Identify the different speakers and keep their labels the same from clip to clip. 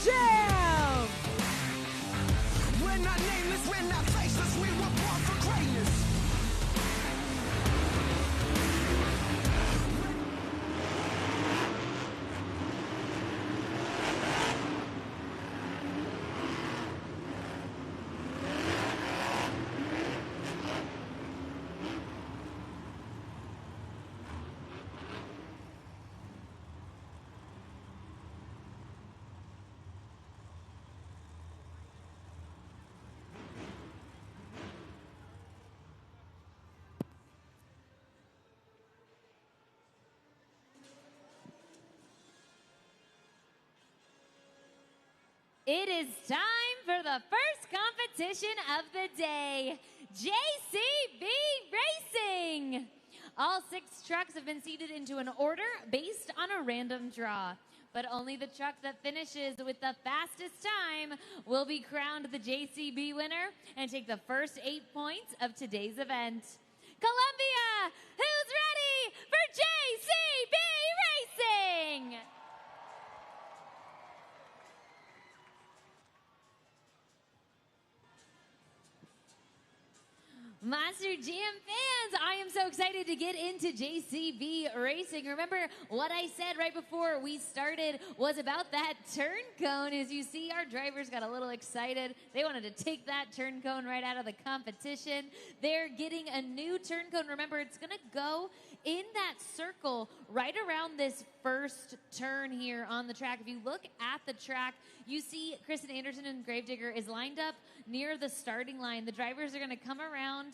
Speaker 1: champ!
Speaker 2: We're not nameless, we're not faceless, we were born for greatness.
Speaker 3: It is time for the first competition of the day, JCB Racing. All 6 trucks have been seated into an order based on a random draw. But only the truck that finishes with the fastest time will be crowned the JCB winner and take the first 8 points of today's event. Columbia, who's ready for JCB Racing? Monster Jam fans, I am so excited to get into JCB Racing. Remember what I said right before we started was about that turn cone. As you see, our drivers got a little excited. They wanted to take that turn cone right out of the competition. They're getting a new turn cone. Remember, it's going to go in that circle right around this first turn here on the track. If you look at the track, you see Kristen Anderson and Gravedigger is lined up near the starting line. The drivers are going to come around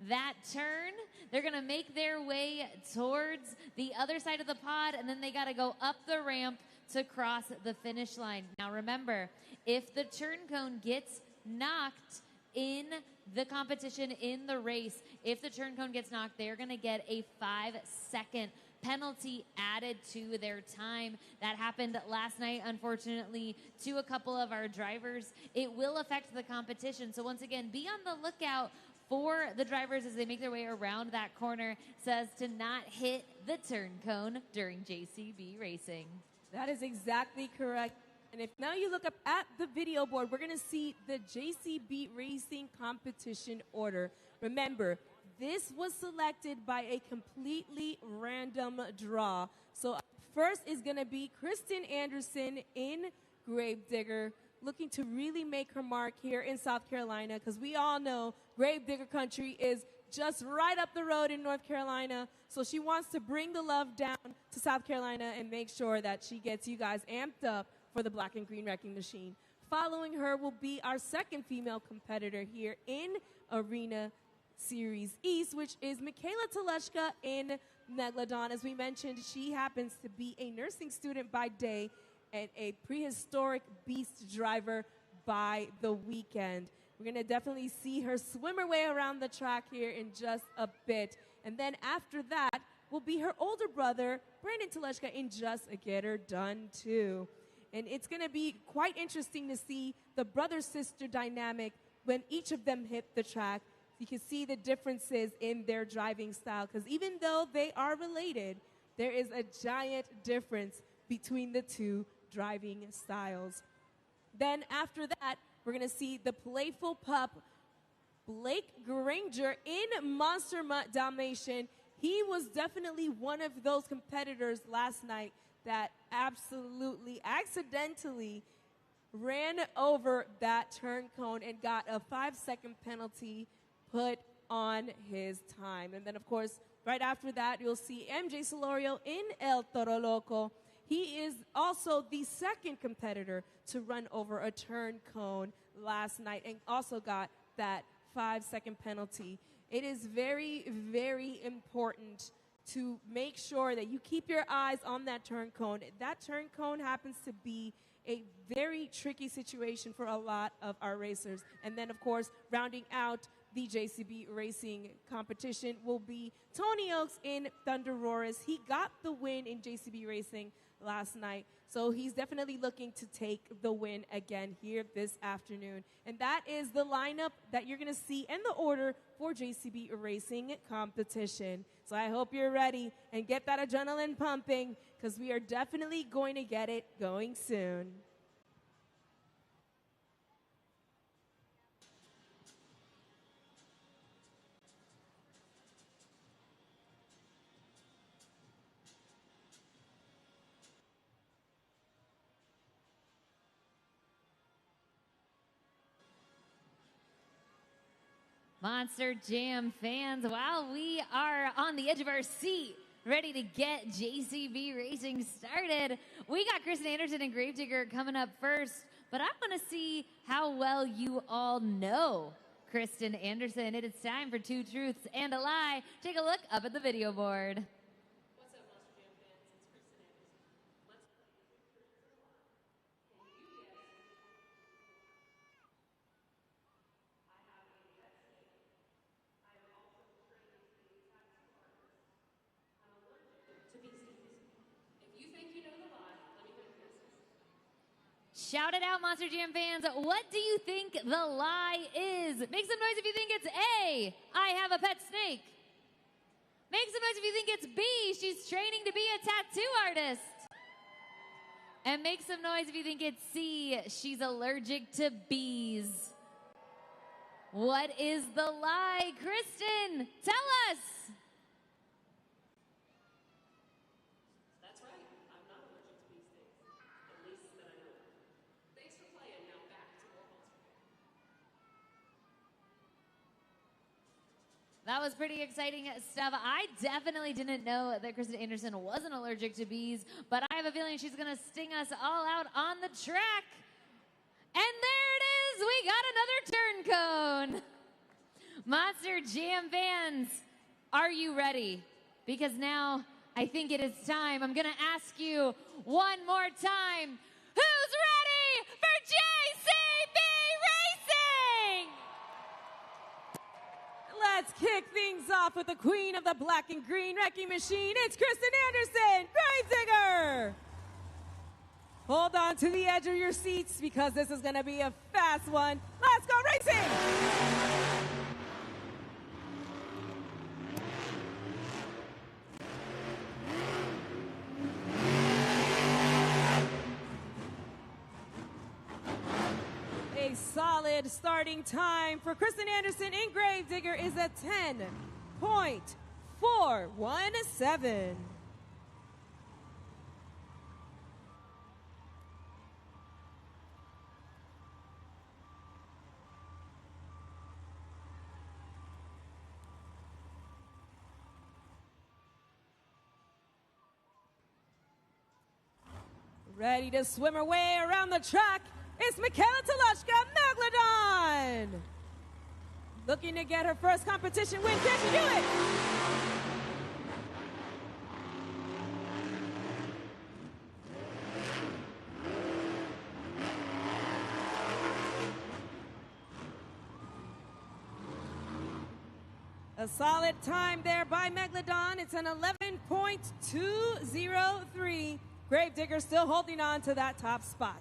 Speaker 3: that turn. They're going to make their way towards the other side of the pod, and then they got to go up the ramp to cross the finish line. Now remember, if the turn cone gets knocked in the competition, in the race, if the turn cone gets knocked, they're going to get a 5-second penalty added to their time. That happened last night, unfortunately, to a couple of our drivers. It will affect the competition. So once again, be on the lookout for the drivers as they make their way around that corner, so as to not hit the turn cone during JCB Racing.
Speaker 1: That is exactly correct. And if now you look up at the video board, we're going to see the JCB Racing competition order. Remember, this was selected by a completely random draw. So first is going to be Kristen Anderson in Gravedigger, looking to really make her mark here in South Carolina, because we all know Gravedigger country is just right up the road in North Carolina. So she wants to bring the love down to South Carolina and make sure that she gets you guys amped up for the Black and Green Wrecking Machine. Following her will be our second female competitor here in Arena Series East, which is Michaela Teleshka in Megalodon. As we mentioned, she happens to be a nursing student by day and a prehistoric beast driver by the weekend. We're going to definitely see her swim her way around the track here in just a bit. And then after that will be her older brother, Brandon Teleshka, in Just a Get Her Done too. And it's going to be quite interesting to see the brother-sister dynamic when each of them hit the track. You can see the differences in their driving style, because even though they are related, there is a giant difference between the two driving styles. Then after that, we're going to see the playful pup, Blake Granger in Monster Mutt Dalmatian. He was definitely one of those competitors last night that absolutely accidentally ran over that turn cone and got a 5-second penalty put on his time. And then, of course, right after that, you'll see MJ Solorio in El Toro Loco. He is also the second competitor to run over a turn cone last night and also got that 5-second penalty. It is very, very important to make sure that you keep your eyes on that turn cone. That turn cone happens to be a very tricky situation for a lot of our racers. And then, of course, rounding out the JCB Racing competition will be Tony Oaks in Thunder Roars. He got the win in JCB Racing last night, so he's definitely looking to take the win again here this afternoon. And that is the lineup that you're going to see in the order for JCB Racing competition. So I hope you're ready and get that adrenaline pumping, because we are definitely going to get it going soon.
Speaker 3: Monster Jam fans, while we are on the edge of our seat, ready to get JCB Racing started, we got Kristen Anderson and Gravedigger coming up first, but I want to see how well you all know Kristen Anderson. It is time for Two Truths and a Lie. Take a look up at the video board. Shout it out, Monster Jam fans. What do you think the lie is? Make some noise if you think it's A, I have a pet snake. Make some noise if you think it's B, she's training to be a tattoo artist. And make some noise if you think it's C, she's allergic to bees. What is the lie? Kristen, tell us. That was pretty exciting stuff. I definitely didn't know that Kristen Anderson wasn't allergic to bees, but I have a feeling she's going to sting us all out on the track. And there it is. We got another turn cone. Monster Jam fans, are you ready? Because now I think it is time. I'm going to ask you one more time. Who's ready for JCB Racing?
Speaker 1: Let's kick things off with the queen of the black and green wrecking machine. It's Kristen Anderson, Gravedigger. Hold on to the edge of your seats because this is going to be a fast one. Let's go racing! A solid starting time for Kristen Anderson in Gravedigger is a 10.417. Ready to swim her way around the track. It's Megalodon, Megalodon! Looking to get her first competition win. Can she do it? A solid time there by Megalodon. It's an 11.203. Gravedigger still holding on to that top spot.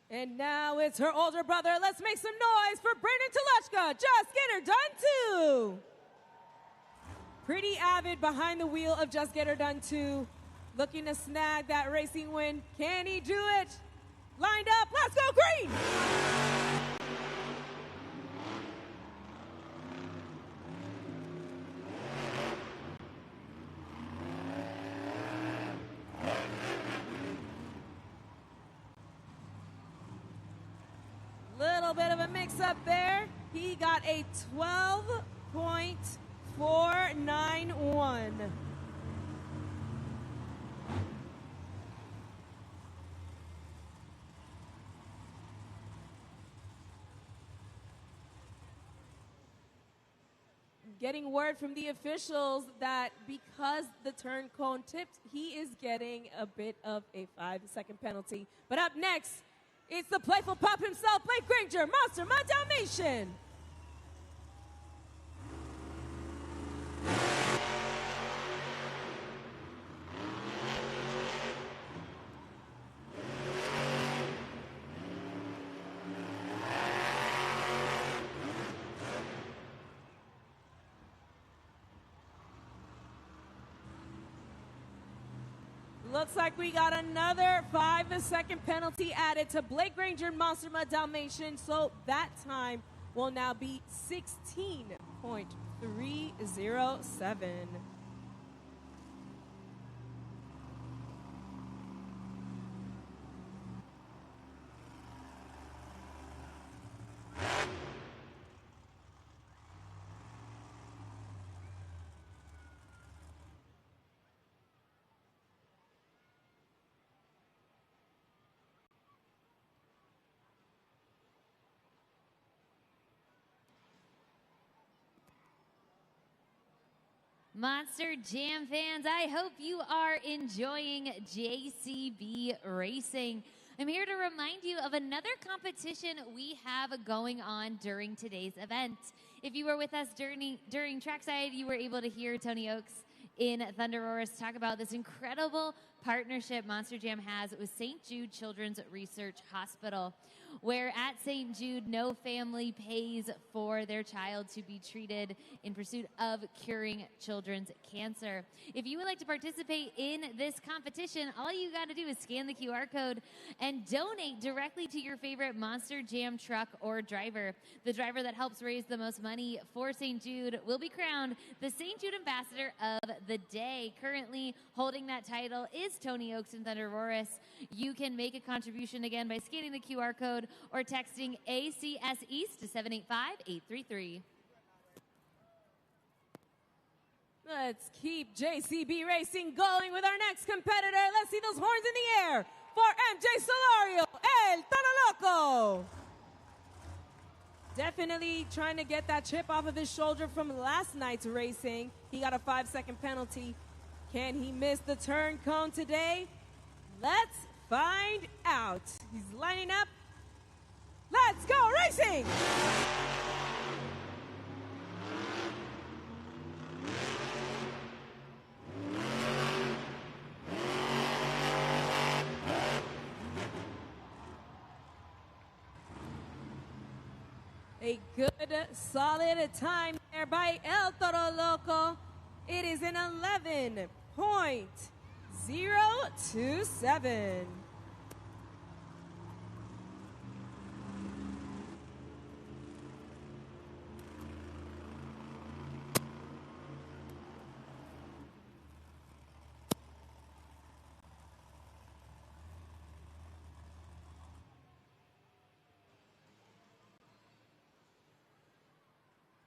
Speaker 1: And now it's her older brother. Let's make some noise for Brandon Teleshka. Just Get Her Done 2. Pretty avid behind the wheel of Just Get Her Done 2. Looking to snag that racing win. Can he do it? Lined up. Let's go green. Little bit of a mix-up there. He got a 12.491. Getting word from the officials that because the turn cone tipped, he is getting a bit of a 5-second penalty. But up next, it's the playful pup himself, Blake Granger, Monster My Dalmatian. Looks like we got another 5-second penalty added to Blake Granger and Monster Mud Dalmatian, so that time will now be 16.307.
Speaker 3: Monster Jam fans, I hope you are enjoying JCB Racing. I'm here to remind you of another competition we have going on during today's event. If you were with us during trackside, you were able to hear Tony Oaks in Thunder Roars talk about this incredible partnership Monster Jam has with St. Jude Children's Research Hospital, where at St. Jude, no family pays for their child to be treated in pursuit of curing children's cancer. If you would like to participate in this competition, all you got to do is scan the QR code and donate directly to your favorite Monster Jam truck or driver. The driver that helps raise the most money for St. Jude will be crowned the St. Jude Ambassador of the Day. Currently holding that title is Tony Oaks and Thunder Roars. You can make a contribution again by scanning the QR code or texting ACS East to 785-833.
Speaker 1: Let's keep JCB Racing going with our next competitor. Let's see those horns in the air for MJ Solario, El Toro Loco. Definitely trying to get that chip off of his shoulder from last night's racing. He got a 5-second penalty. Can he miss the turn cone today? Let's find out. He's lining up. Let's go racing! A good, solid time there by El Toro Loco. It is an 11.027.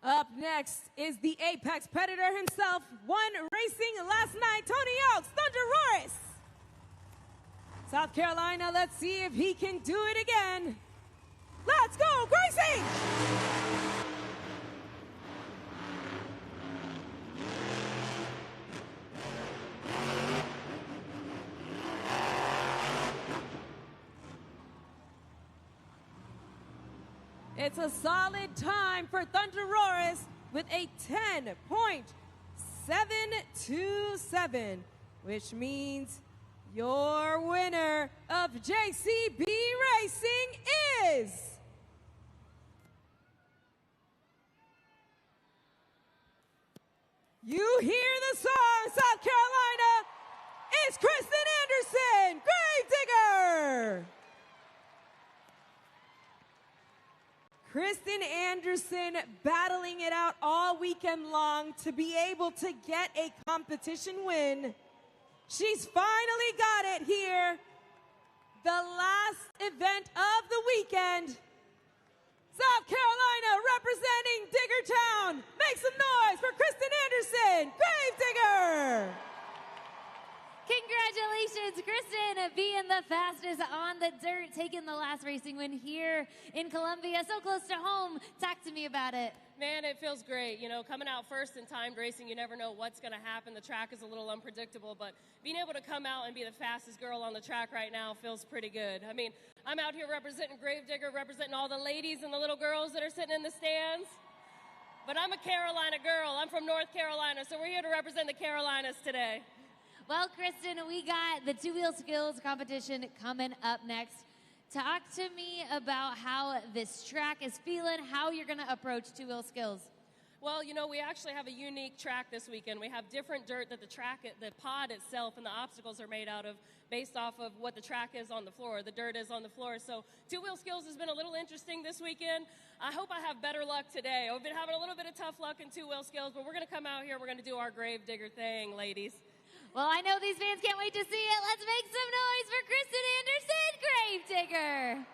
Speaker 1: Up next is the Apex Predator himself, won racing last night, Tony Oaks, Thunder Roars. South Carolina, let's see if he can do it again. Let's go, racing! It's a solid time for Thunder Roars with a 10.727, which means your winner of JCB Racing is you hear the song, South Carolina. It's Kristen Anderson, Gravedigger. Kristen Anderson battling it out all weekend long to be able to get a competition win. She's finally got it here. The last event of the weekend. South Carolina representing Diggertown. Make some noise for Kristen Anderson, Gravedigger.
Speaker 3: Congratulations, Kristen, being the fastest on the dirt, taking the last racing win here in Columbia, so close to home. Talk to me about it.
Speaker 4: Man, it feels great. You know, coming out first in timed racing, you never know what's going to happen. The track is a little unpredictable, but being able to come out and be the fastest girl on the track right now feels pretty good. I mean, I'm out here representing Gravedigger, representing all the ladies and the little girls that are sitting in the stands. But I'm a Carolina girl. I'm from North Carolina, so we're here to represent the Carolinas today.
Speaker 3: Well, Kristen, we got the two-wheel skills competition coming up next. Talk to me about how this track is feeling, how you're going to approach two-wheel skills.
Speaker 4: Well, you know, we actually have a unique track this weekend. We have different dirt that the pod itself and the obstacles are made out of based off of what the track is on the floor, the dirt is on the floor. So two-wheel skills has been a little interesting this weekend. I hope I have better luck today. I've been having a little bit of tough luck in two-wheel skills, but we're going to come out here. We're going to do our grave digger thing, ladies.
Speaker 3: Well, I know these fans can't wait to see it. Let's make some noise for Kristen Anderson, grave digger.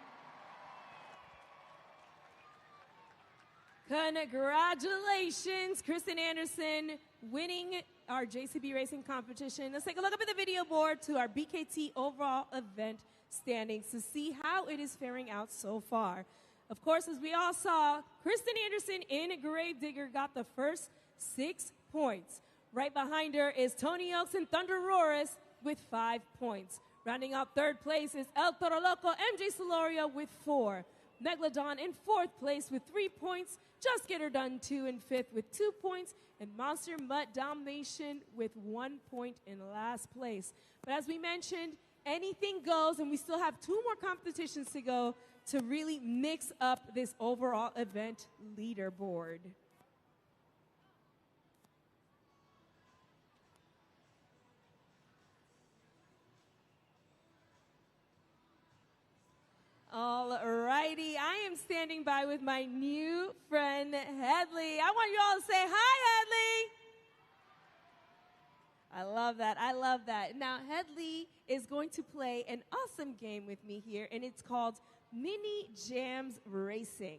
Speaker 1: Congratulations, Kristen Anderson, winning our JCB racing competition. Let's take a look up at the video board to our BKT overall event standings to see how it is faring out so far. Of course, as we all saw, Kristen Anderson in Gravedigger got the first 6 points. Right behind her is Tony Oaks and Thunder Roris with 5 points. Rounding out third place is El Toro Loco, MJ Solorio with 4. Megalodon in fourth place with 3 points. Just Get Her Done 2 in fifth with 2 points. And Monster Mutt Domination with 1 point in last place. But as we mentioned, anything goes, and we still have 2 more competitions to go to really mix up this overall event leaderboard. All righty, I am standing by with my new friend, Headley. I want you all to say hi, Headley. I love that, I love that. Now, Headley is going to play an awesome game with me here, and it's called Mini Jams Racing.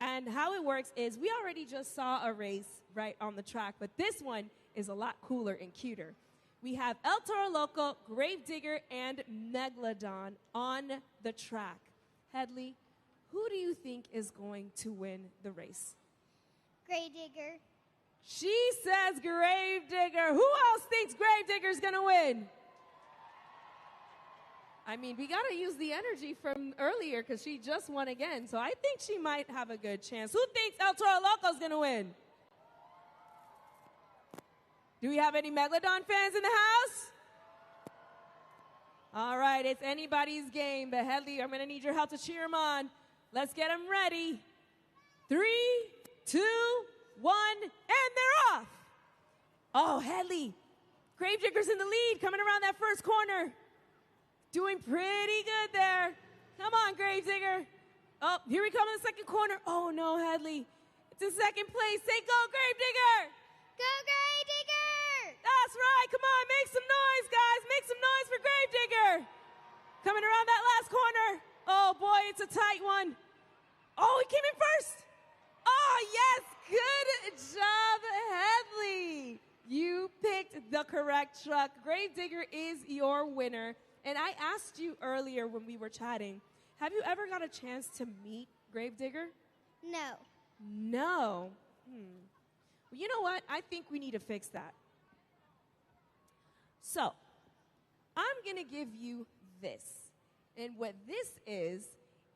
Speaker 1: And how it works is we already just saw a race right on the track, but this one is a lot cooler and cuter. We have El Toro Loco, Gravedigger, and Megalodon on the track. Headley, who do you think is going to win the race?
Speaker 5: Gravedigger.
Speaker 1: She says Gravedigger. Who else thinks Gravedigger's going to win? I mean, we got to use the energy from earlier because she just won again. So I think she might have a good chance. Who thinks El Toro Loco's going to win? Do we have any Megalodon fans in the house? All right, it's anybody's game. But Headley, I'm going to need your help to cheer them on. Let's get them ready. 3, 2, 1, and they're off. Oh, Headley, Gravedigger's in the lead, coming around that first corner. Doing pretty good there. Come on, Gravedigger. Oh, here we come in the second corner. Oh, no, Headley. It's in second place. Say go, Gravedigger.
Speaker 5: Go, Gravedigger!
Speaker 1: That's right. Come on, make some noise, guys. Make some noise for Gravedigger. Coming around that last corner. Oh, boy, it's a tight one. Oh, he came in first. Oh, yes. Good job, Headley. You picked the correct truck. Gravedigger is your winner. And I asked you earlier when we were chatting, have you ever got a chance to meet Gravedigger?
Speaker 5: No.
Speaker 1: No. Well, you know what? I think we need to fix that. So, I'm going to give you this. And what this is,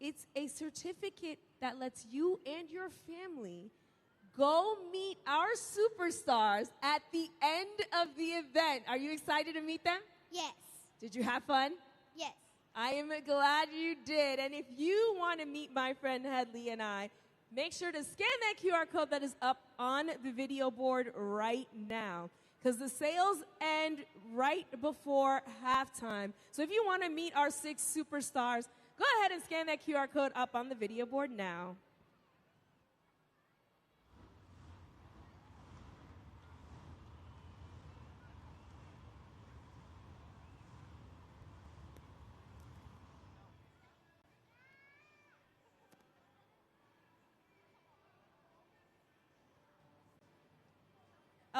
Speaker 1: it's a certificate that lets you and your family go meet our superstars at the end of the event. Are you excited to meet them?
Speaker 5: Yes.
Speaker 1: Did you have fun?
Speaker 5: Yes.
Speaker 1: I am glad you did. And if you want to meet my friend Headley and I, make sure to scan that QR code that is up on the video board right now, because the sales end right before halftime. So if you want to meet our 6 superstars, go ahead and scan that QR code up on the video board now.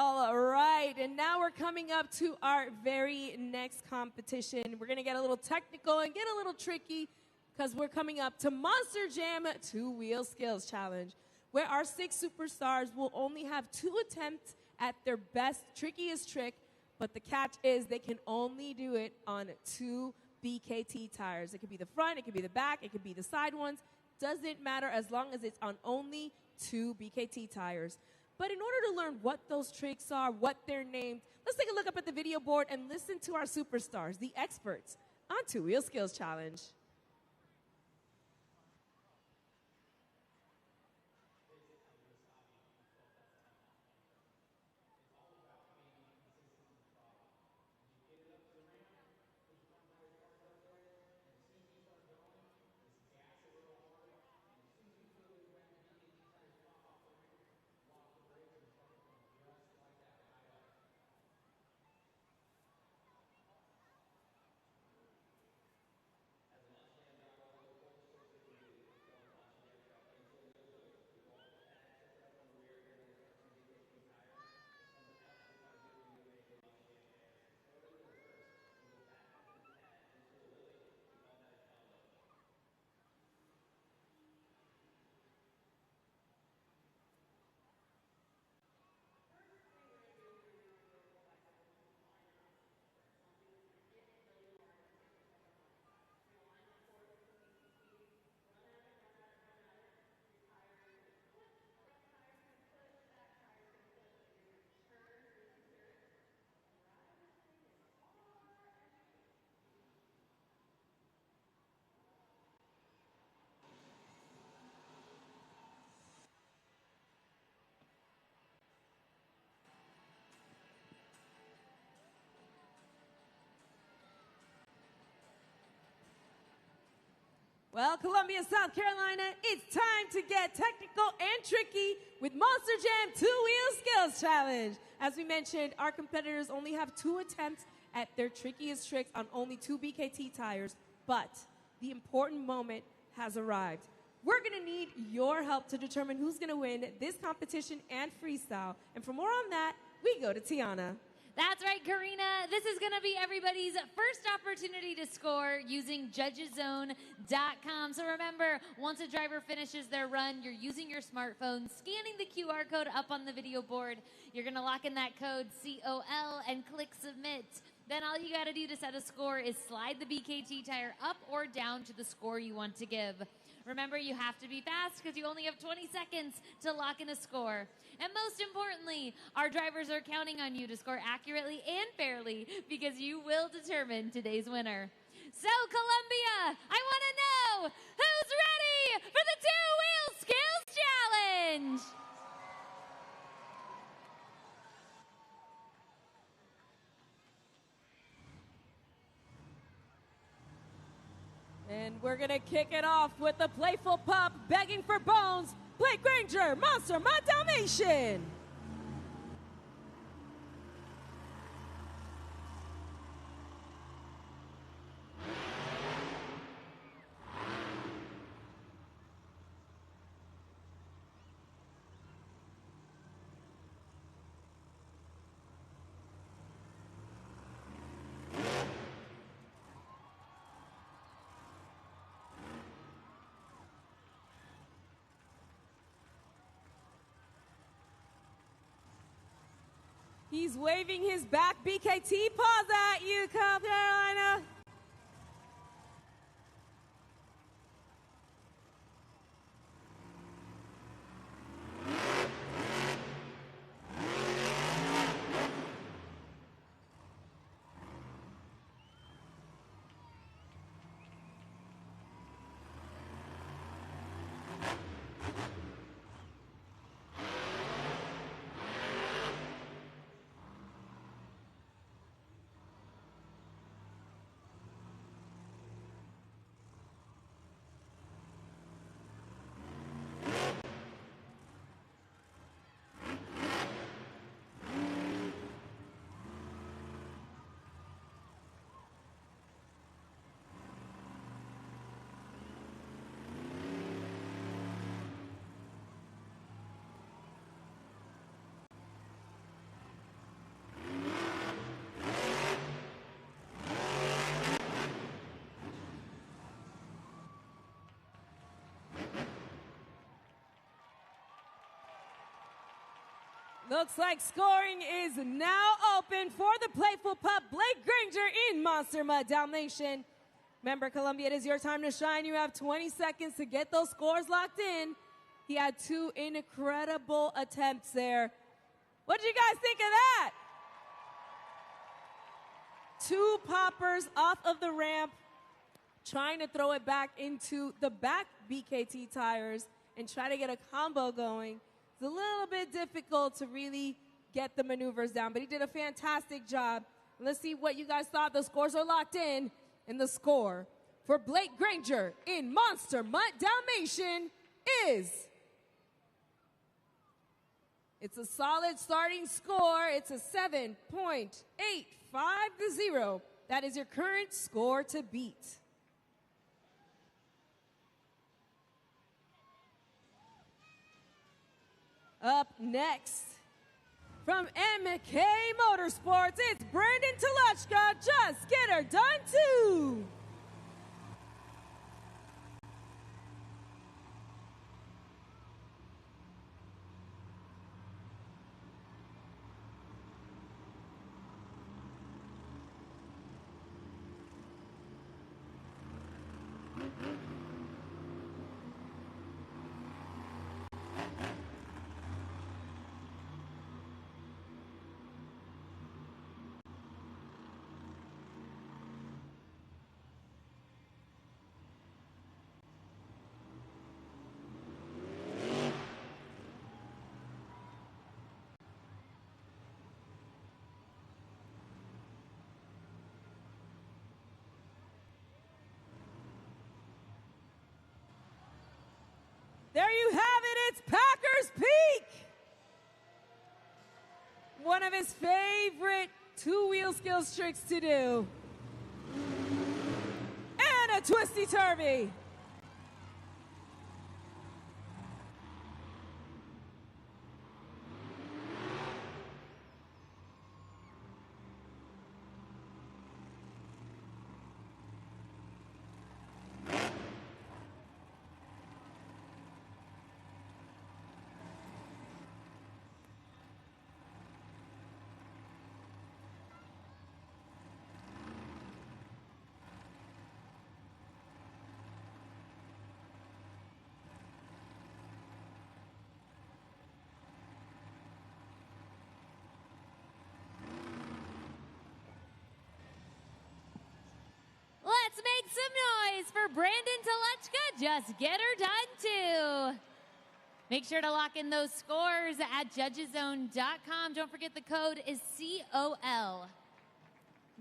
Speaker 1: All right, and now we're coming up to our very next competition. We're going to get a little technical and get a little tricky because we're coming up to Monster Jam 2-Wheel Skills Challenge, where our 6 superstars will only have 2 attempts at their best, trickiest trick, but the catch is they can only do it on 2 BKT tires. It could be the front, it could be the back, it could be the side ones. Doesn't matter as long as it's on only 2 BKT tires. But in order to learn what those tricks are, what they're named, let's take a look up at the video board and listen to our superstars, the experts, on 2-Wheel Skills Challenge. Well, Columbia, South Carolina, it's time to get technical and tricky with Monster Jam Two-Wheel Skills Challenge. As we mentioned, our competitors only have 2 attempts at their trickiest tricks on only 2 BKT tires, but the important moment has arrived. We're gonna need your help to determine who's gonna win this competition and freestyle. And for more on that, we go to Tiana.
Speaker 3: That's right, Karina. This is going to be everybody's first opportunity to score using judgeszone.com. So remember, once a driver finishes their run, you're using your smartphone, scanning the QR code up on the video board. You're going to lock in that code, COL, and click submit. Then all you got to do to set a score is slide the BKT tire up or down to the score you want to give. Remember, you have to be fast because you only have 20 seconds to lock in a score. And most importantly, our drivers are counting on you to score accurately and fairly because you will determine today's winner. So, Columbia, I want to know who's ready for the Two-Wheel Skills Challenge?
Speaker 1: And we're gonna kick it off with the playful pup begging for bones, Blake Granger, Monster My Dalmatian. He's waving his back BKT paws at you, South Carolina. Looks like scoring is now open for the playful pup, Blake Granger in Monster My Dalmatian. Remember, Columbia, it is your time to shine. You have 20 seconds to get those scores locked in. He had 2 incredible attempts there. What did you guys think of that? 2 poppers off of the ramp, trying to throw it back into the back BKT tires and try to get a combo going. It's a little bit difficult to really get the maneuvers down, but he did a fantastic job. Let's see what you guys thought. The scores are locked in, and the score for Blake Granger in Monster My Dalmatian is... It's a solid starting score. It's a 7.850. That is your current score to beat. Up next, from MK Motorsports, it's Brandon Telechka. Just get her done too. it's Packers Peak. One of his favorite two-wheel skills tricks to do. And a twisty-turvy.
Speaker 3: Let's make some noise for Brandon Telechka. Just get her done too. Make sure to lock in those scores at judgeszone.com. Don't forget the code is COL.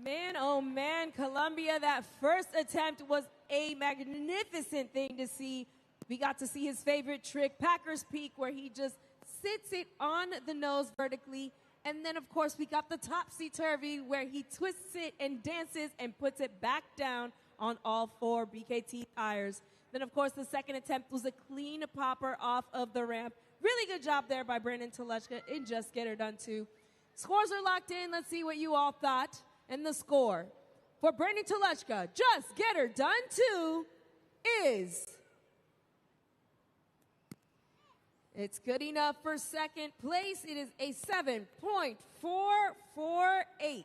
Speaker 1: Man, oh man, Colombia, that first attempt was a magnificent thing to see. We got to see his favorite trick, Packers Peak, where he just sits it on the nose vertically. And then, of course, we got the topsy-turvy where he twists it and dances and puts it back down on all four BKT tires. Then, of course, the second attempt was a clean popper off of the ramp. Really good job there by Brandon Telechka and Just Get Her Done too. Scores are locked in. Let's see what you all thought. And the score for Brandon Telechka, Just Get Her Done too, is... It's good enough for second place. It is a 7.448.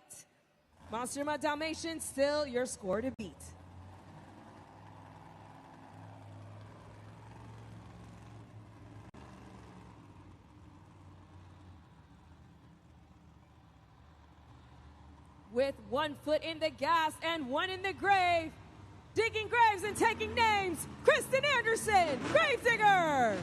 Speaker 1: Monster Mud Dalmatian, still your score to beat. With one foot in the gas and one in the grave, digging graves and taking names, Kristen Anderson, Gravedigger.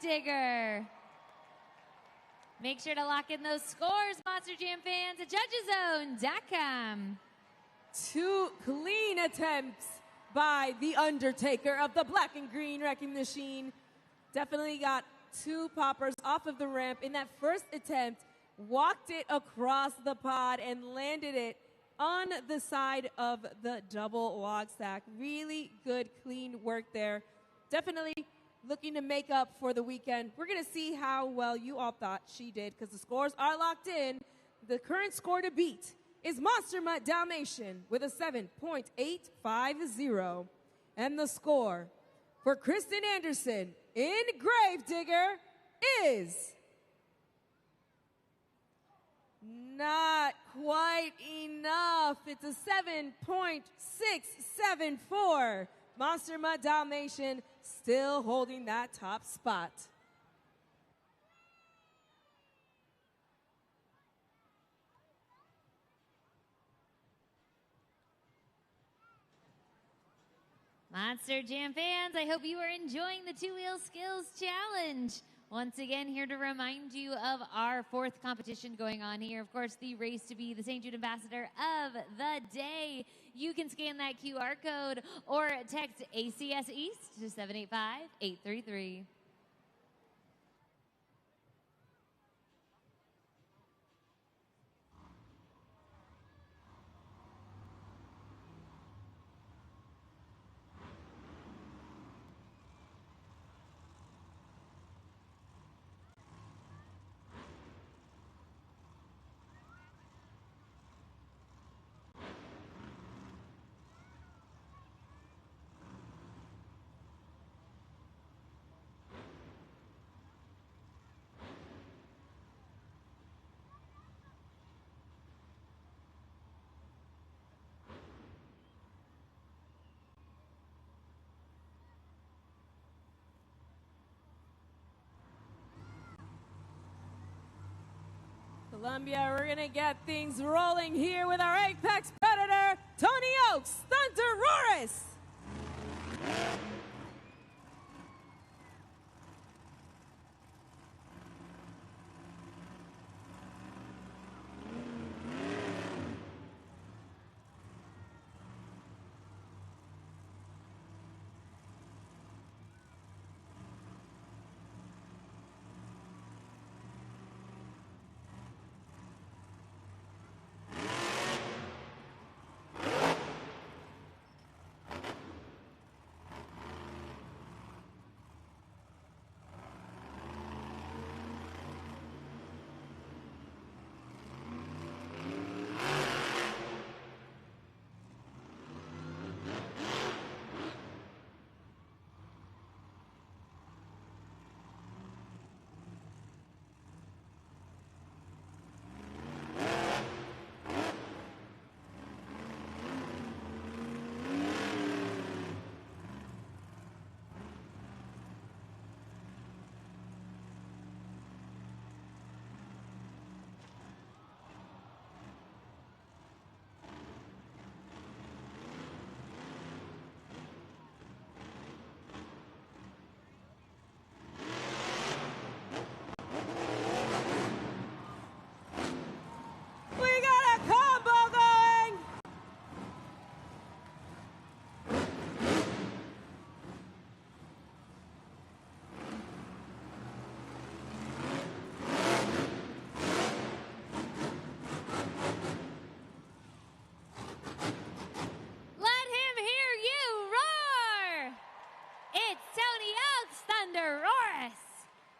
Speaker 3: Gravedigger. Make sure to lock in those scores, Monster Jam fans, at judgeszone.com.
Speaker 1: Two clean attempts by the Undertaker of the Black and Green Wrecking Machine. Definitely got two poppers off of the ramp. In that first attempt, walked it across the pod and landed it on the side of the double log stack. Really good, clean work there. Definitely looking to make up for the weekend. We're going to see how well you all thought she did because the scores are locked in. The current score to beat is Monster Mutt Dalmatian with a 7.850. And the score for Kristen Anderson in Gravedigger is not quite enough. It's a 7.674. Monster Mutt Dalmatian still holding that top spot.
Speaker 3: Monster Jam fans, I hope you are enjoying the Two Wheel Skills Challenge. Once again, here to remind you of our fourth competition going on here. Of course, the race to be the St. Jude Ambassador of the Day. You can scan that QR code or text ACS East to 785-833.
Speaker 1: Columbia, we're gonna get things rolling here with our apex predator, Tony Oaks, Thunderoris.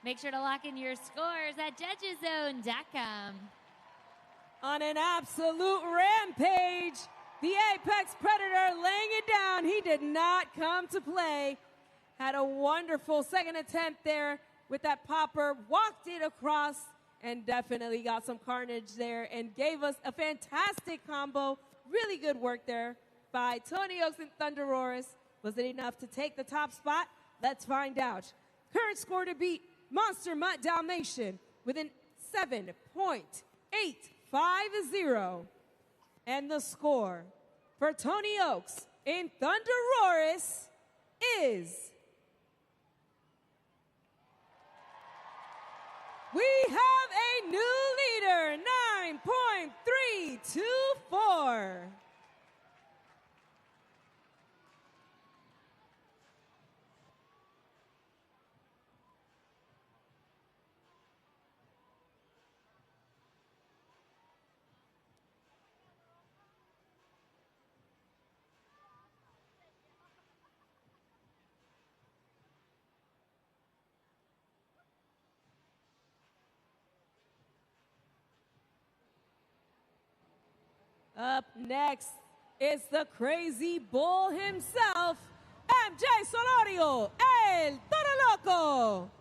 Speaker 3: Make sure to lock in your scores at judgeszone.com.
Speaker 1: On an absolute rampage, the Apex Predator laying it down. He did not come to play. Had a wonderful second attempt there with that popper, walked it across, and definitely got some carnage there and gave us a fantastic combo. Really good work there by Tony Oaks and Thunderoris. Was it enough to take the top spot? Let's find out. Current score to beat Monster Mutt Dalmatian with an 7.850. And the score for Tony Oaks in Thunderoris is... We have a new leader, 9.324. Up next is the crazy bull himself, MJ Solorio, el Toro Loco.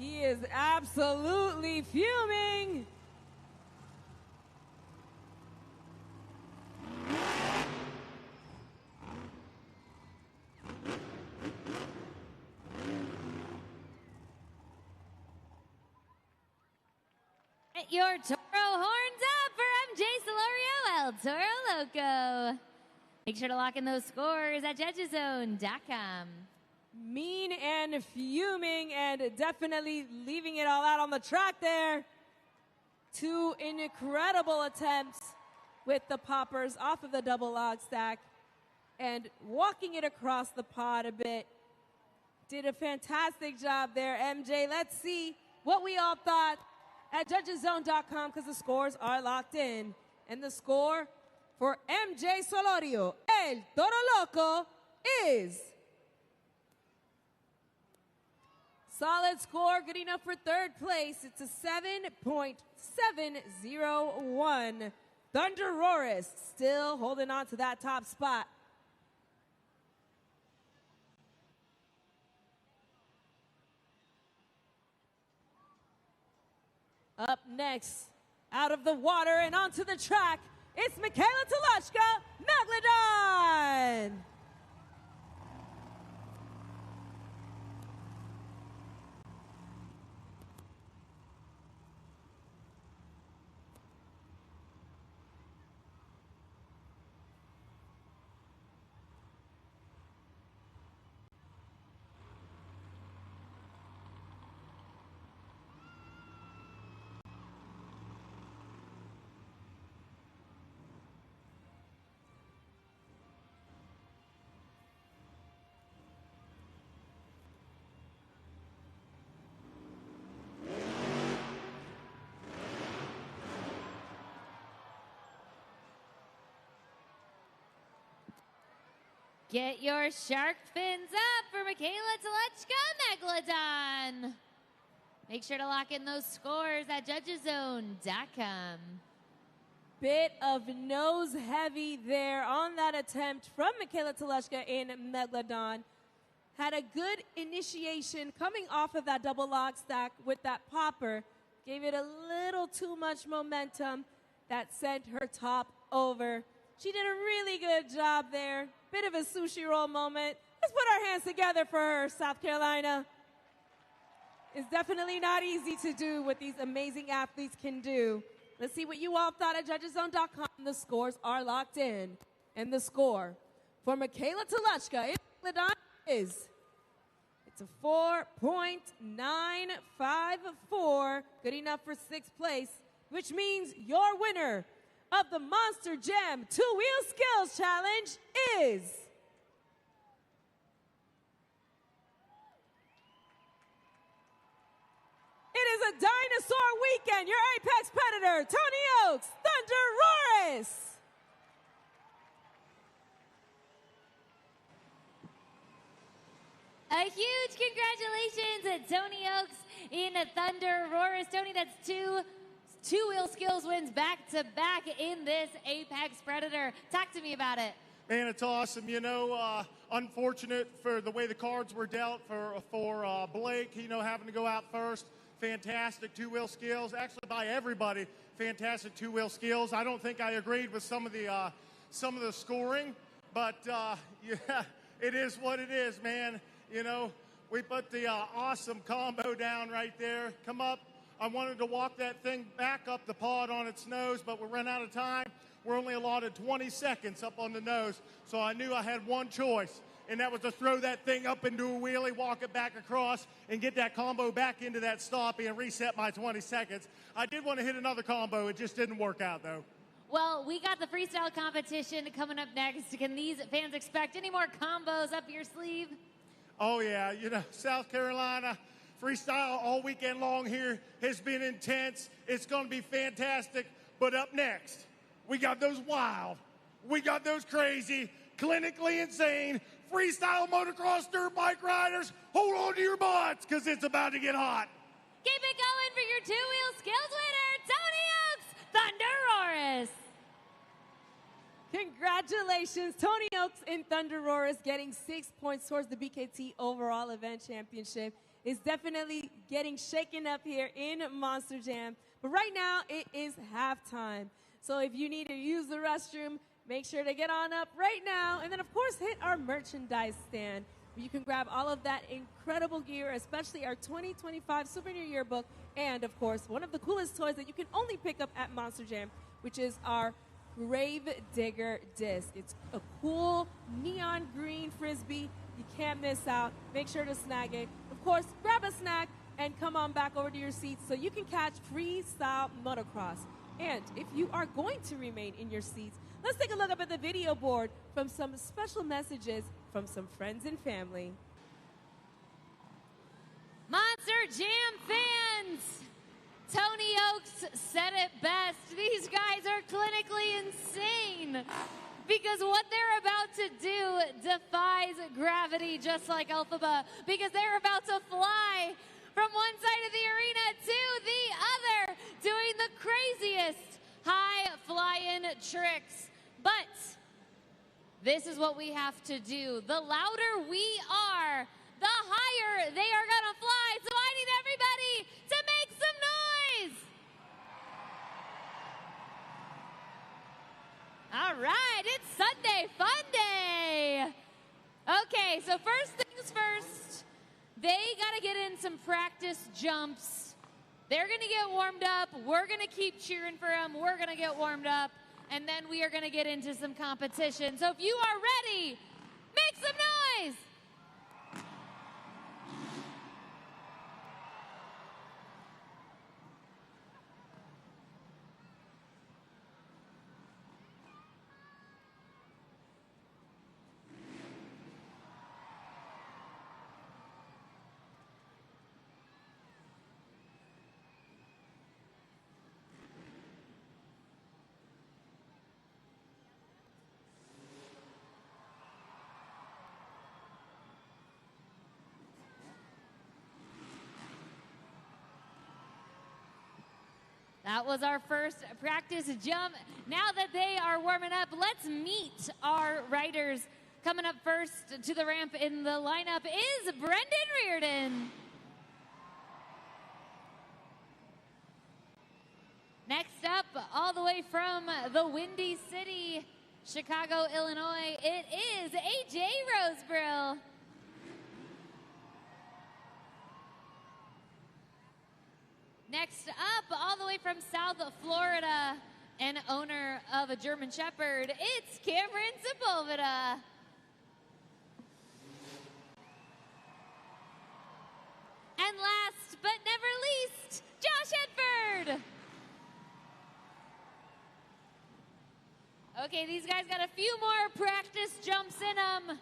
Speaker 1: He is absolutely fuming.
Speaker 3: Get your Toro horns up for MJ Solorio, El Toro Loco. Make sure to lock in those scores at judgeszone.com.
Speaker 1: Mean and fuming and definitely leaving it all out on the track there. Two incredible attempts with the poppers off of the double log stack and walking it across the pod a bit. Did a fantastic job there, MJ. Let's see what we all thought at judgeszone.com because the scores are locked in. And the score for MJ Solorio, El Toro Loco, is solid score, good enough for third place. It's a 7.701. Thunder Roris still holding on to that top spot. Up next, out of the water and onto the track, it's Michaela Tolochka, Megalodon.
Speaker 3: Get your shark fins up for Michaela Tolochka, Megalodon. Make sure to lock in those scores at judgeszone.com.
Speaker 1: Bit of nose heavy there on that attempt from Michaela Tolochka in Megalodon. Had a good initiation coming off of that double log stack with that popper. Gave it a little too much momentum that sent her top over. She did a really good job there. Bit of a sushi roll moment. Let's put our hands together for her, South Carolina. It's definitely not easy to do what these amazing athletes can do. Let's see what you all thought at judgeszone.com. The scores are locked in. And the score for Michaela Tolochka in Megalodon is, it's a 4.954, good enough for sixth place, which means your winner of the Monster Jam Two-Wheel Skills Challenge is it is a dinosaur weekend. Your apex predator, Tony Oaks, Thunder Roris.
Speaker 3: A huge congratulations at Tony Oaks in Thunder Roris. Tony, that's two-wheel skills wins back-to-back in this Apex Predator. Talk to me about it.
Speaker 6: Man, it's awesome. You know, unfortunate for the way the cards were dealt for Blake, you know, having to go out first. Fantastic two-wheel skills. Actually, by everybody, fantastic two-wheel skills. I don't think I agreed with some of the scoring, but yeah, it is what it is, man. You know, we put the awesome combo down right there. Come up. I wanted to walk that thing back up the pod on its nose, but we ran out of time. We're only allotted 20 seconds up on the nose, so I knew I had one choice, and that was to throw that thing up into a wheelie, walk it back across, and get that combo back into that stoppie and reset my 20 seconds. I did want to hit another combo. It just didn't work out, though.
Speaker 3: Well, we got the freestyle competition coming up next. Can these fans expect any more combos up your sleeve?
Speaker 6: Oh, yeah. You know, South Carolina, freestyle all weekend long here has been intense. It's going to be fantastic. But up next, we got those wild, we got those crazy, clinically insane freestyle motocross dirt bike riders. Hold on to your butts because it's about to get hot.
Speaker 3: Keep it going for your two-wheel skills winner, Tony Oaks, Thunder Roris.
Speaker 1: Congratulations, Tony Oaks in Thunder Roars getting 6 points towards the BKT overall event championship. Is definitely getting shaken up here in Monster Jam. But right now, it is halftime. So if you need to use the restroom, make sure to get on up right now. And then, of course, hit our merchandise stand, where you can grab all of that incredible gear, especially our 2025 souvenir yearbook. And, of course, one of the coolest toys that you can only pick up at Monster Jam, which is our Grave Digger disc. It's a cool neon green frisbee. You can't miss out. Make sure to snag it. Of course, grab a snack and come on back over to your seats so you can catch Freestyle Motocross. And if you are going to remain in your seats, let's take a look up at the video board from some special messages from some friends and family.
Speaker 3: Monster Jam fans, Tony Oaks said it best. These guys are clinically insane because what they're about to do defies gravity, just like Elphaba, because they're about to fly from one side of the arena to the other, doing the craziest high fly-in tricks. But this is what we have to do. The louder we are, the higher they are gonna fly. So I need everybody to make some noise. All right, it's Sunday Fun Day. Okay, so first things first, they gotta get in some practice jumps. They're gonna get warmed up. We're gonna keep cheering for them. We're gonna get warmed up, and then we are gonna get into some competition. So if you are ready, make some noise. That was our first practice jump. Now that they are warming up, let's meet our riders. Coming up first to the ramp in the lineup is Brendan Reardon. Next up, all the way from the Windy City, Chicago, Illinois, it is AJ Rosebrill. Next up, all the way from South Florida, and owner of a German Shepherd, it's Cameron Sepulveda. And last but never least, Josh Hedford. Okay, these guys got a few more practice jumps in them.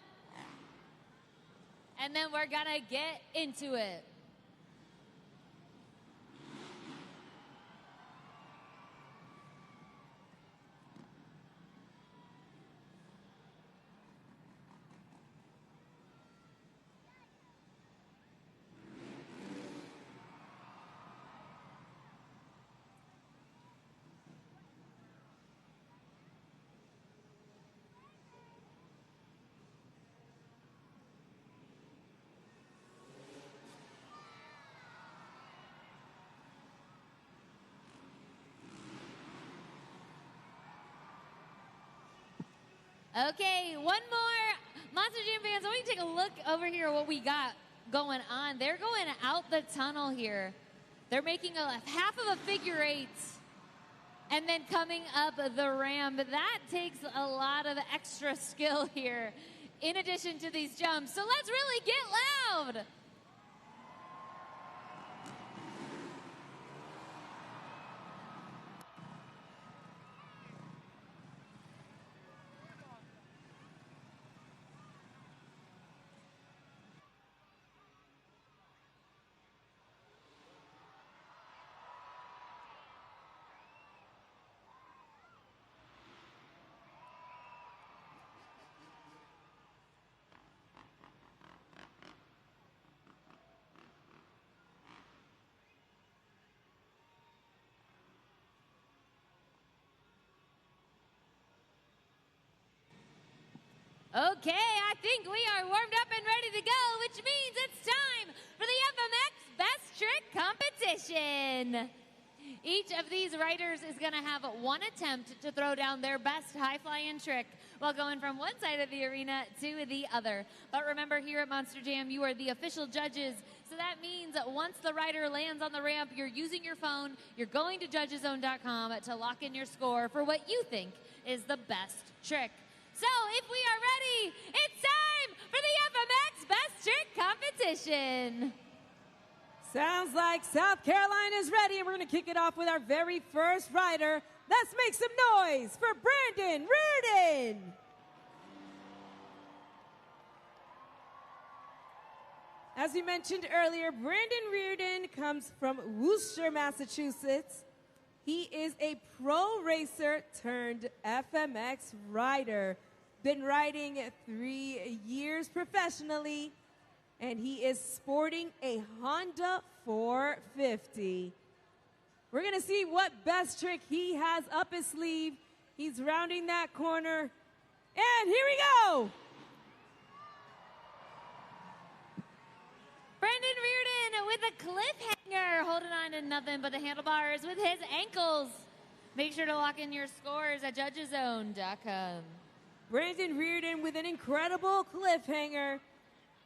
Speaker 3: And then we're gonna get into it. Okay, one more. Monster Jam fans, I want you to take a look over here at what we got going on. They're going out the tunnel here. They're making a half of a figure eight and then coming up the ramp. That takes a lot of extra skill here in addition to these jumps. So let's really get loud. Okay, I think we are warmed up and ready to go, which means it's time for the FMX Best Trick Competition. Each of these riders is going to have one attempt to throw down their best high-flying trick while going from one side of the arena to the other. But remember, here at Monster Jam, you are the official judges. So that means that once the rider lands on the ramp, you're using your phone, you're going to judgeszone.com to lock in your score for what you think is the best trick. So if we are ready, it's time for the FMX Best Trick Competition.
Speaker 1: Sounds like South Carolina is ready, and we're going to kick it off with our very first rider. Let's make some noise for Brandon Reardon. As we mentioned earlier, Brandon Reardon comes from Worcester, Massachusetts. He is a pro racer turned FMX rider. Been riding 3 years professionally, and he is sporting a Honda 450. We're going to see what best trick he has up his sleeve. He's rounding that corner, and here we go.
Speaker 3: Brandon Reardon with a cliffhanger, holding on to nothing but the handlebars with his ankles. Make sure to lock in your scores at judgeszone.com.
Speaker 1: Brandon Reardon with an incredible cliffhanger.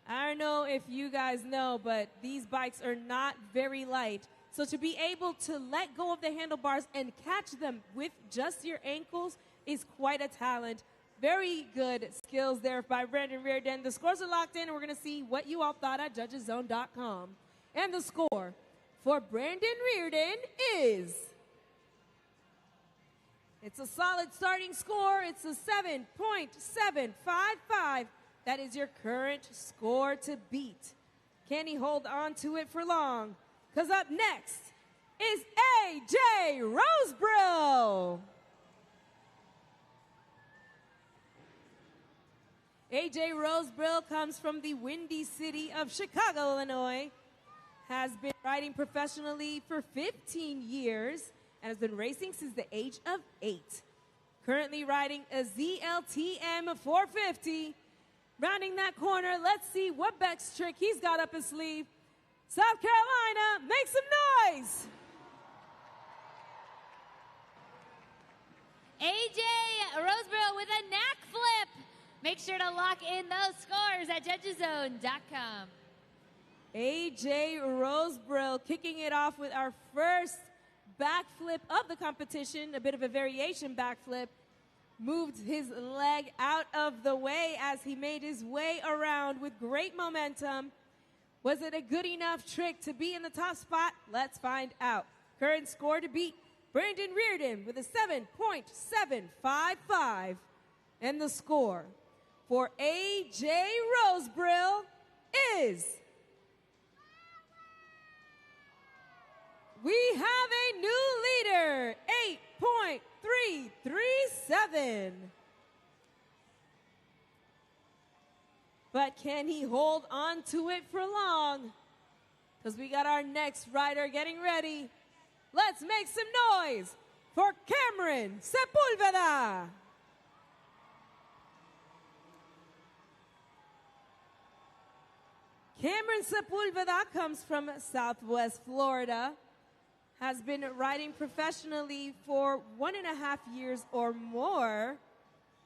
Speaker 1: I don't know if you guys know, but these bikes are not very light. So to be able to let go of the handlebars and catch them with just your ankles is quite a talent. Very good skills there by Brandon Reardon. The scores are locked in, and we're going to see what you all thought at judgeszone.com. And the score for Brandon Reardon is... It's a solid starting score. It's a 7.755. That is your current score to beat. Can he hold on to it for long? Because up next is AJ Rosebrill. AJ Rosebrill comes from the windy city of Chicago, Illinois. Has been riding professionally for 15 years and has been racing since the age of 8. Currently riding a ZLTM 450. Rounding that corner, let's see what best trick he's got up his sleeve. South Carolina, make some noise!
Speaker 3: AJ Rosebrill with a knack flip. Make sure to lock in those scores at judgeszone.com.
Speaker 1: AJ Rosebrill kicking it off with our first backflip of the competition, a bit of a variation backflip. Moved his leg out of the way as he made his way around with great momentum. Was it a good enough trick to be in the top spot? Let's find out. Current score to beat Brandon Reardon with a 7.755. And the score for AJ Rosebrill is... We have a new leader, 8.337. But can he hold on to it for long? Because we got our next rider getting ready. Let's make some noise for Cameron Sepulveda. Cameron Sepulveda comes from Southwest Florida. Has been riding professionally for 1.5 years or more,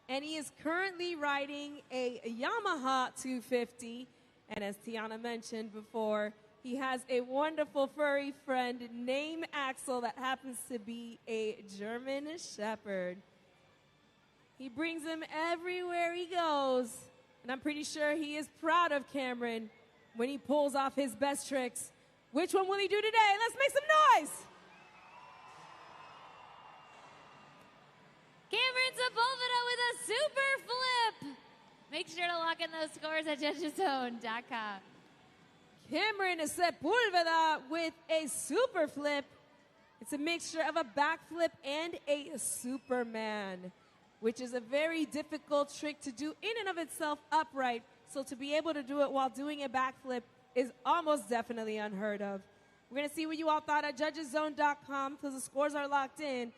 Speaker 1: and he is currently riding a Yamaha 250, and as Tiana mentioned before, he has a wonderful furry friend named Axel that happens to be a German Shepherd. He brings him everywhere he goes, and I'm pretty sure he is proud of Cameron when he pulls off his best tricks. Which one will he do today? Let's make some noise!
Speaker 3: Cameron Sepulveda with a super flip. Make sure to lock in those scores at judgeszone.com.
Speaker 1: Cameron Sepulveda with a super flip. It's a mixture of a backflip and a Superman, which is a very difficult trick to do in and of itself upright. So to be able to do it while doing a backflip is almost definitely unheard of. We're going to see what you all thought at judgeszone.com because the scores are locked in.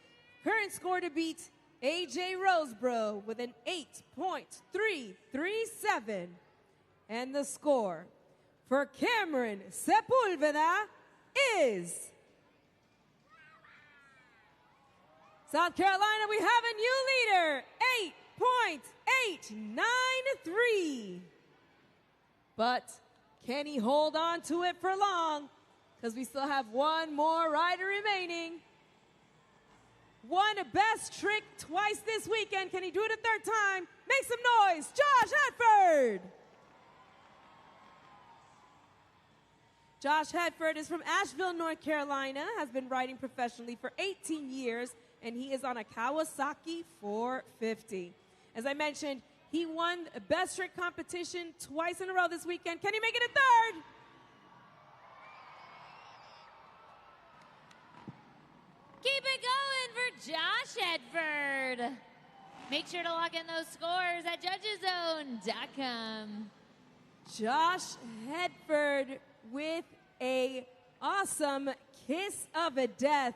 Speaker 1: Current score to beat AJ Roseborough with an 8.337. And the score for Cameron Sepulveda is... South Carolina, we have a new leader, 8.893. But can he hold on to it for long? Because we still have one more rider remaining. Won a best trick twice this weekend. Can he do it a third time? Make some noise, Josh Hedford. Josh Hedford is from Asheville, North Carolina, has been riding professionally for 18 years, and he is on a Kawasaki 450. As I mentioned, he won a best trick competition twice in a row this weekend. Can he make it a third?
Speaker 3: Keep it going for Josh Hedford. Make sure to lock in those scores at judgeszone.com.
Speaker 1: Josh Hedford with a awesome kiss of a death.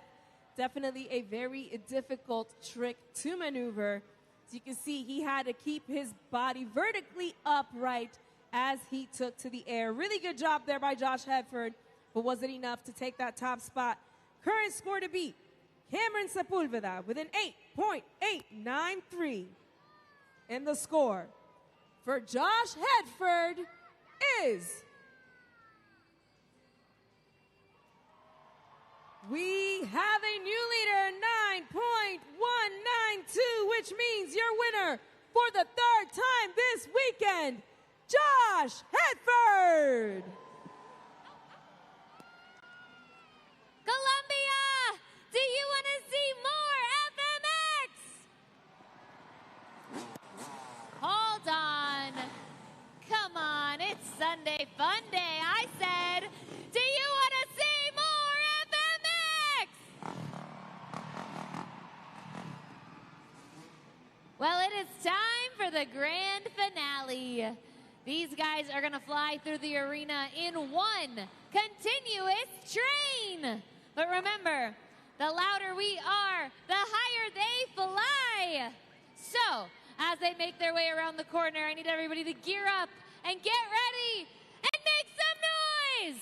Speaker 1: Definitely a very difficult trick to maneuver. As you can see, he had to keep his body vertically upright as he took to the air. Really good job there by Josh Hedford, but was it enough to take that top spot? Current score to beat, Cameron Sepulveda with an 8.893. And the score for Josh Hedford is... We have a new leader, 9.192, which means your winner for the third time this weekend, Josh Hedford.
Speaker 3: Columbia, do you want to see more FMX? Hold on. Come on, it's Sunday Fun Day. I said, do you want to see more FMX? Well, it is time for the grand finale. These guys are going to fly through the arena in one continuous train. But remember, the louder we are, the higher they fly. So, as they make their way around the corner, I need everybody to gear up and get ready and make some noise.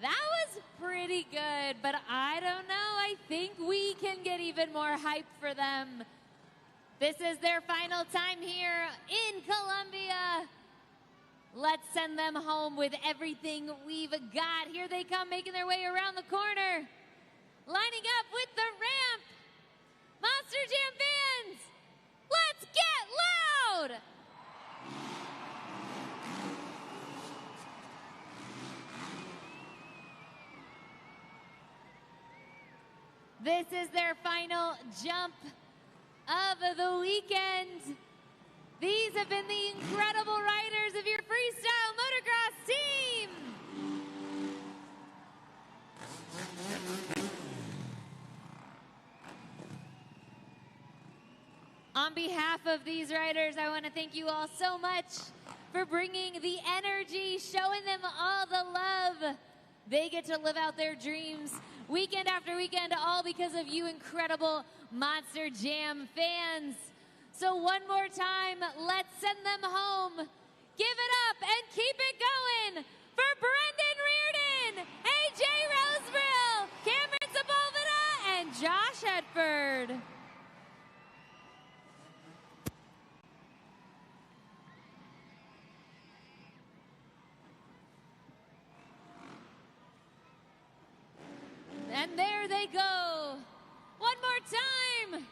Speaker 3: That was pretty good, but I don't know. I think we can get even more hype for them. This is their final time here in Columbia. Let's send them home with everything we've got. Here they come, making their way around the corner. Lining up with the ramp. Monster Jam fans, let's get loud! This is their final jump of the weekend. These have been the incredible riders of your freestyle motocross team. On behalf of these riders, I want to thank you all so much for bringing the energy, showing them all the love. They get to live out their dreams weekend after weekend, all because of you incredible Monster Jam fans. So one more time, let's send them home. Give it up and keep it going for Brendan Reardon, AJ Roseborough, Cameron Sepulveda, and Josh Hedford. And there they go. One more time.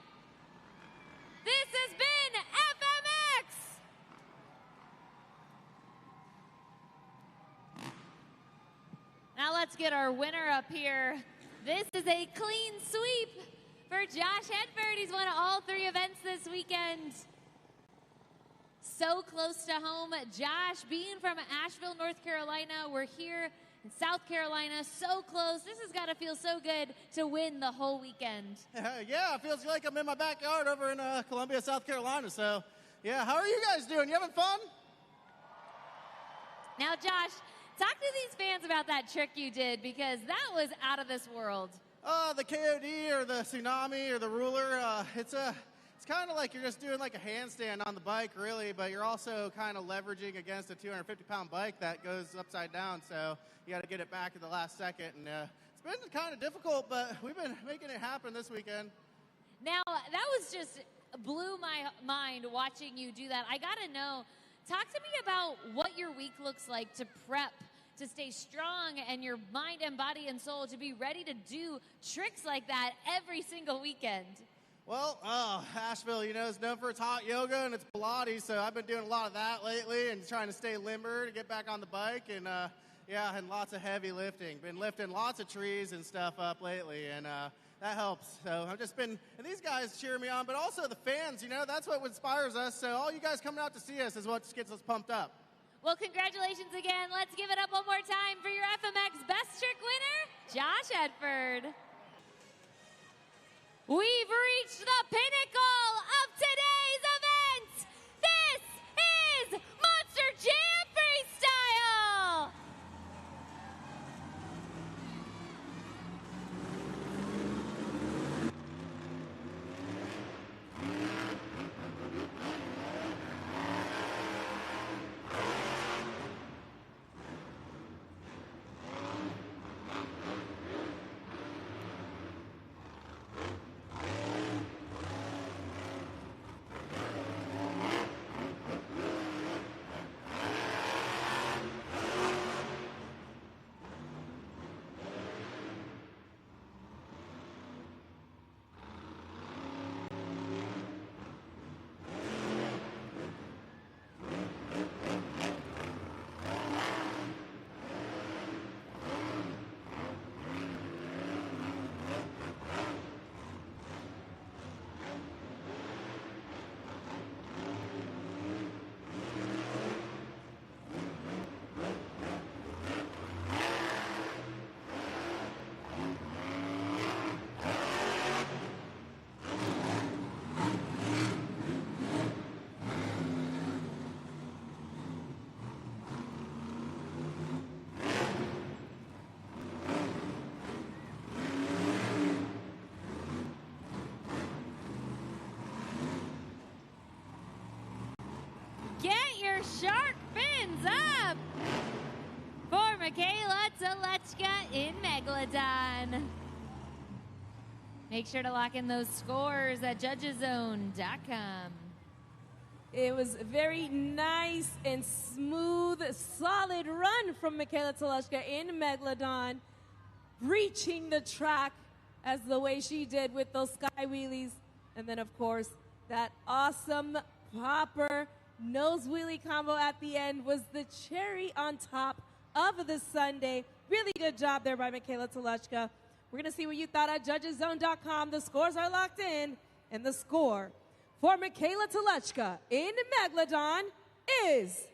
Speaker 3: This has been FMX. Now let's get our winner up here. This is a clean sweep for Josh Hedford. He's won all 3 events this weekend. So close to home. Josh, being from Asheville, North Carolina, we're here in South Carolina, so close. This has got to feel so good to win the whole weekend.
Speaker 7: Yeah, it feels like I'm in my backyard over in Columbia, South Carolina. So, yeah, how are you guys doing? You having fun?
Speaker 3: Now, Josh, talk to these fans about that trick you did because that was out of this world.
Speaker 7: The KOD or the tsunami or the ruler, it's kind of like you're just doing like a handstand on the bike, really, but you're also kind of leveraging against a 250-pound bike that goes upside down, so you got to get it back at the last second. And it's been kind of difficult, but we've been making it happen this weekend.
Speaker 3: Now, that was just blew my mind watching you do that. I got to know, talk to me about what your week looks like to prep, to stay strong and your mind and body and soul to be ready to do tricks like that every single weekend.
Speaker 7: Well, Asheville, is known for its hot yoga and its Pilates, so I've been doing a lot of that lately and trying to stay limber to get back on the bike, and and lots of heavy lifting. Been lifting lots of trees and stuff up lately, and that helps. So I've just been, and these guys cheer me on, but also the fans, that's what inspires us. So all you guys coming out to see us is what gets us pumped up.
Speaker 3: Well, congratulations again. Let's give it up one more time for your FMX Best Trick winner, Josh Edford. We've reached the pinnacle of today's event. This is Monster Jam Freestyle. Get your shark fins up for Michaela Telechka in Megalodon. Make sure to lock in those scores at judgeszone.com.
Speaker 1: It was a very nice and smooth, solid run from Michaela Telechka in Megalodon, reaching the track as the way she did with those sky wheelies. And then, of course, that awesome popper nose wheelie combo at the end was the cherry on top of the Sunday. Really good job there by Michaela Telechka. We're going to see what you thought at judgeszone.com. The scores are locked in, and the score for Michaela Telechka in Megalodon is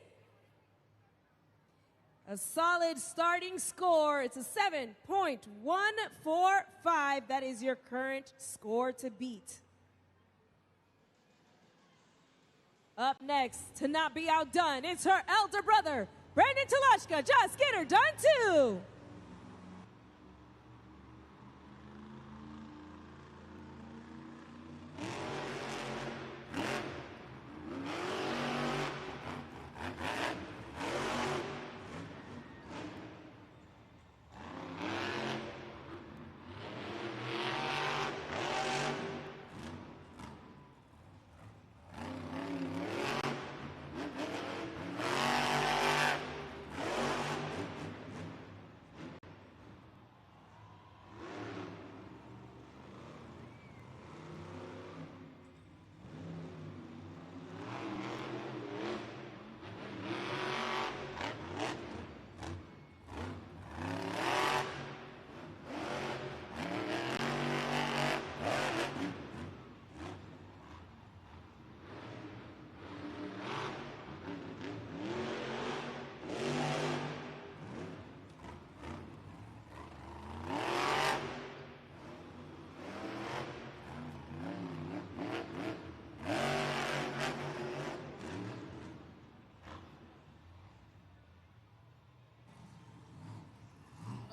Speaker 1: a solid starting score. It's a 7.145. That is your current score to beat. Up next, to not be outdone, it's her elder brother, Brandon Telechka. Just get her done too.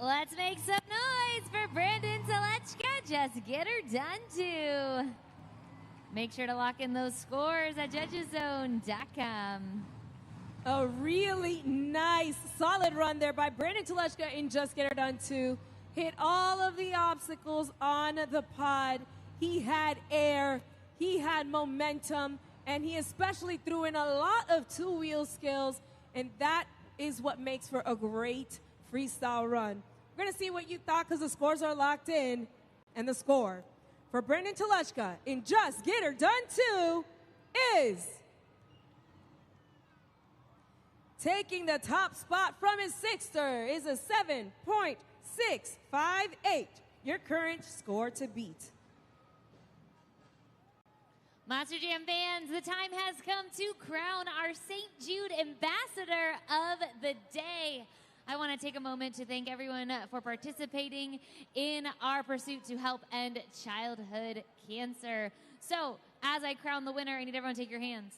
Speaker 3: Let's make some noise for Brandon Telechka. Just get her done too. Make sure to lock in those scores at judgeszone.com.
Speaker 1: A really nice, solid run there by Brandon Telechka in Just Get Her Done 2. Hit all of the obstacles on the pod. He had air, he had momentum, and he especially threw in a lot of two-wheel skills, and that is what makes for a great freestyle run. We're going to see what you thought because the scores are locked in, and the score for Brandon Telechka in Just Get Her Done 2 is... taking the top spot from his sixter is a 7.658, your current score to beat.
Speaker 3: Monster Jam fans, the time has come to crown our St. Jude Ambassador of the Day. I want to take a moment to thank everyone for participating in our pursuit to help end childhood cancer. So, as I crown the winner, I need everyone to take your hands.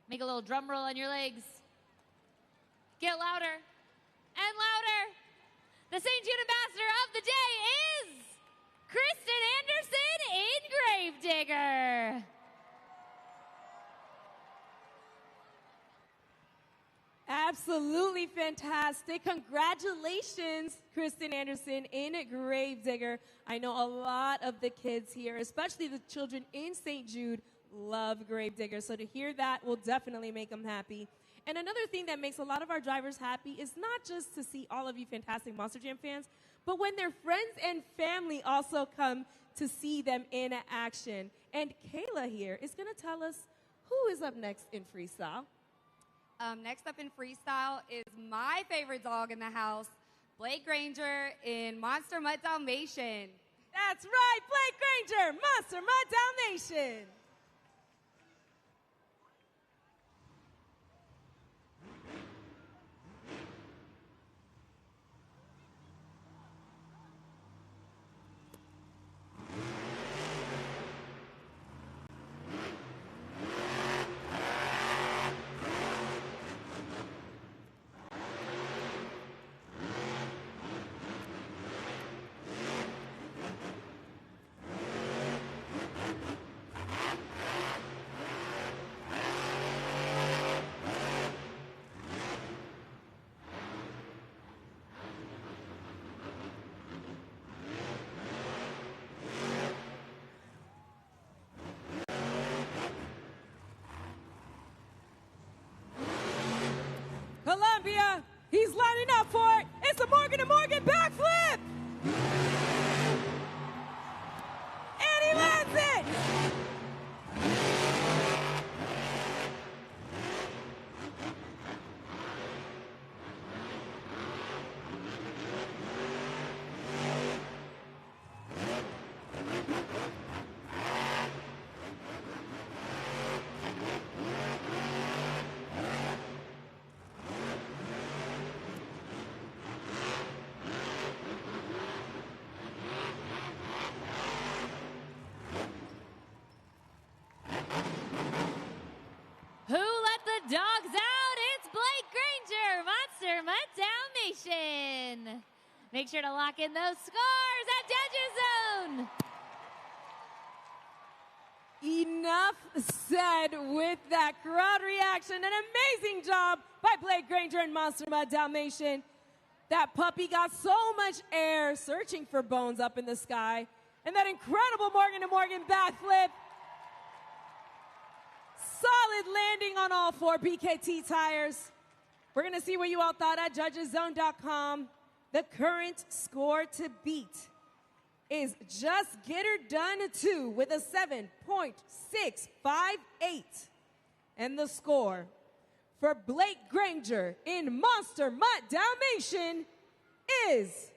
Speaker 3: Make a little drum roll on your legs. Get louder and louder. The St. Jude Ambassador of the Day is Kristen Anderson in Gravedigger.
Speaker 1: Absolutely fantastic. Congratulations, Kristen Anderson in Gravedigger. I know a lot of the kids here, especially the children in St. Jude, love Gravedigger. So to hear that will definitely make them happy. And another thing that makes a lot of our drivers happy is not just to see all of you fantastic Monster Jam fans, but when their friends and family also come to see them in action. And Kayla here is going to tell us who is up next in freestyle.
Speaker 8: Next up in freestyle is my favorite dog in the house, Blake Granger in Monster Mutt Dalmatian.
Speaker 1: That's right, Blake Granger, Monster Mutt Dalmatian. Columbia, he's lining up for it. It's a Morgan to Morgan backflip. And he lands it.
Speaker 3: Who let the dogs out? It's Blake Granger, Monster Mutt Dalmatian. Make sure to lock in those scores at Judges Zone.
Speaker 1: Enough said with that crowd reaction. An amazing job by Blake Granger and Monster Mutt Dalmatian. That puppy got so much air searching for bones up in the sky. And that incredible Morgan to Morgan backflip. Solid landing on all four BKT tires. We're going to see what you all thought at judgeszone.com. The current score to beat is Just Get Her Done 2 with a 7.658. And the score for Blake Granger in Monster Mutt Dalmatian is...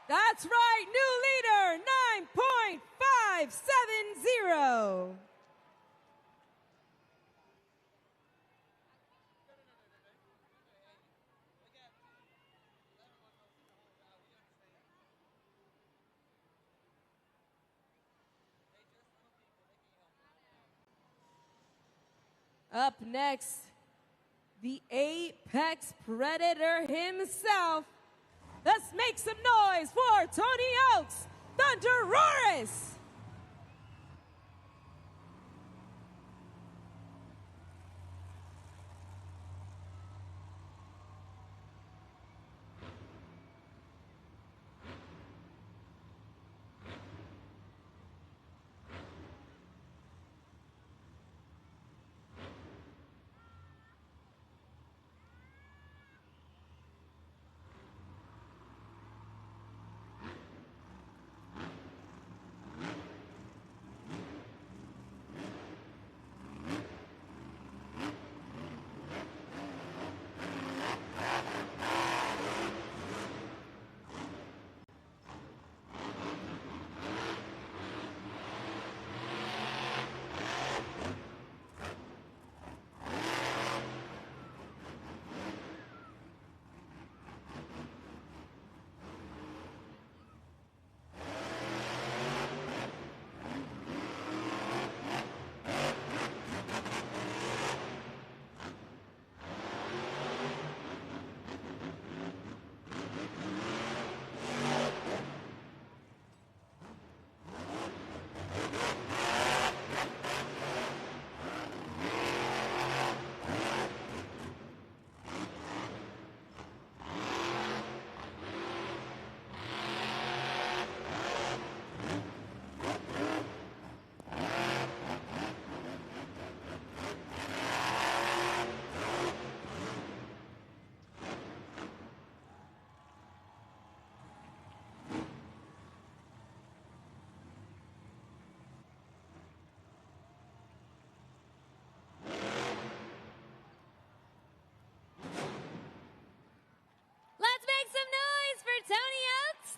Speaker 1: That's right, new leader, 9.570. Up next the apex predator himself. Let's make some noise for Tony Oaks, Thunderoris.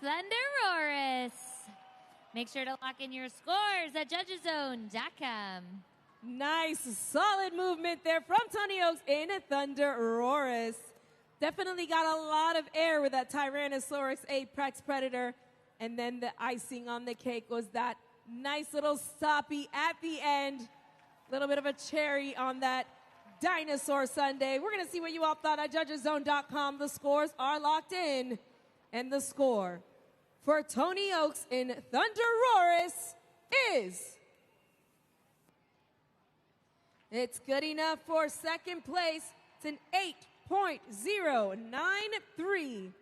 Speaker 3: Thunderoris. Make sure to lock in your scores at judgeszone.com.
Speaker 1: Nice, solid movement there from Tony Oaks in Thunderoris. Definitely got a lot of air with that Tyrannosaurus apex predator. And then the icing on the cake was that nice little stoppie at the end. A little bit of a cherry on that dinosaur sundae. We're going to see what you all thought at judgeszone.com. The scores are locked in. And the score for Tony Oaks in Thunderoris is... It's good enough for second place. It's an 8.093.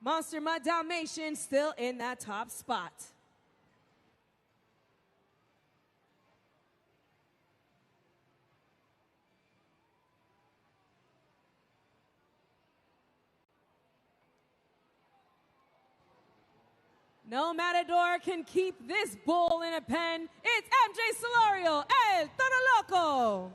Speaker 1: Monster Mud Dalmatian still in that top spot. No matador can keep this bull in a pen. It's MJ Solario, El Toro Loco.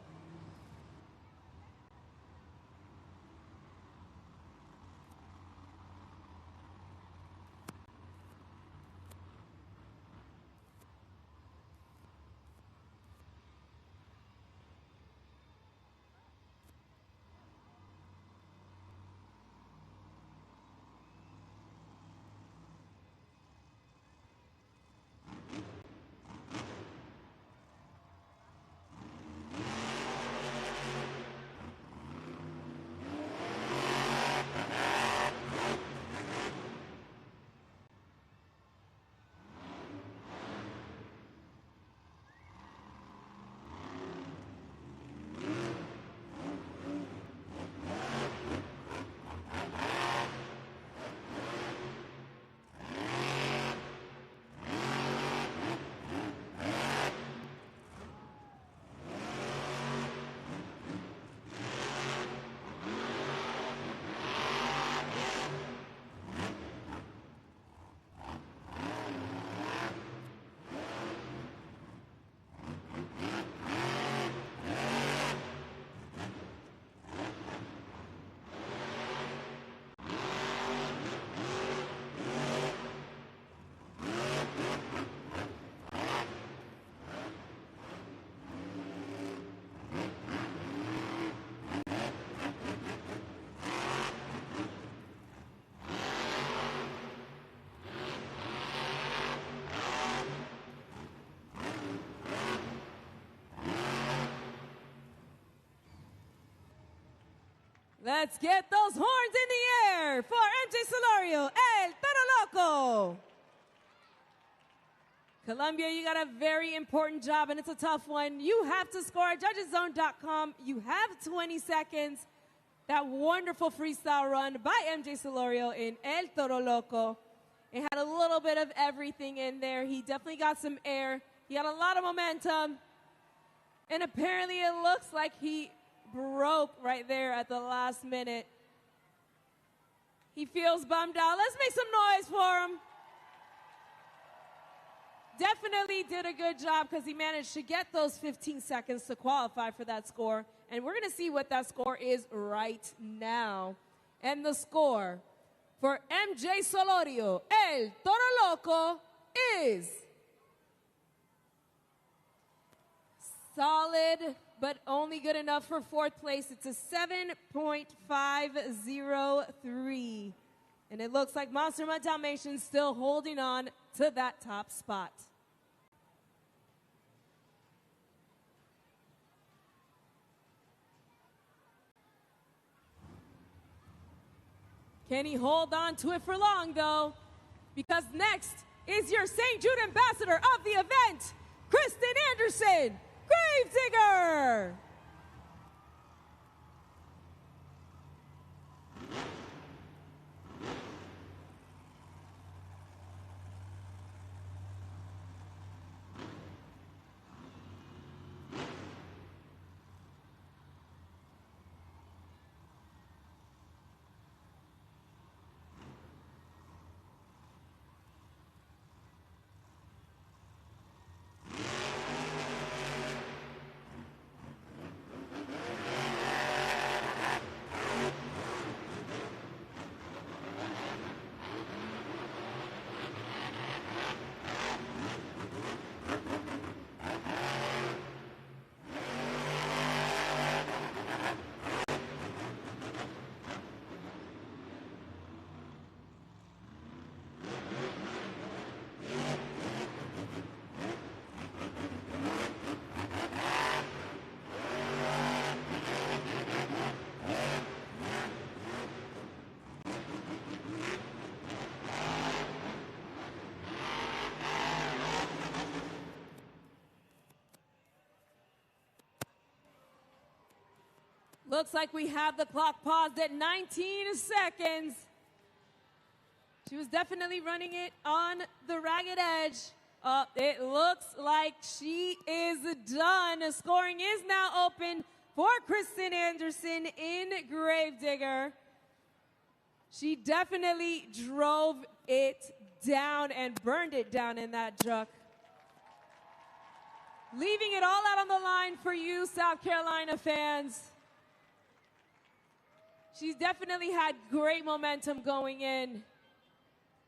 Speaker 1: Let's get those horns in the air for MJ Solorio, El Toro Loco. Columbia, you got a very important job, and it's a tough one. You have to score at judgeszone.com. You have 20 seconds. That wonderful freestyle run by MJ Solorio in El Toro Loco. It had a little bit of everything in there. He definitely got some air. He had a lot of momentum. And apparently it looks like he broke right there at the last minute. He feels bummed out. Let's make some noise for him. Definitely did a good job because he managed to get those 15 seconds to qualify for that score. And we're going to see what that score is right now. And the score for MJ Solorio, El Toro Loco, is solid, but only good enough for fourth place. It's a 7.503. And it looks like Monster Mud Dalmatian still holding on to that top spot. Can he hold on to it for long, though? Because next is your St. Jude ambassador of the event, Kristen Anderson, Gravedigger. Looks like we have the clock paused at 19 seconds. She was definitely running it on the ragged edge. It looks like she is done. Scoring is now open for Kristen Anderson in Gravedigger. She definitely drove it down and burned it down in that truck. Leaving it all out on the line for you, South Carolina fans. She's definitely had great momentum going in,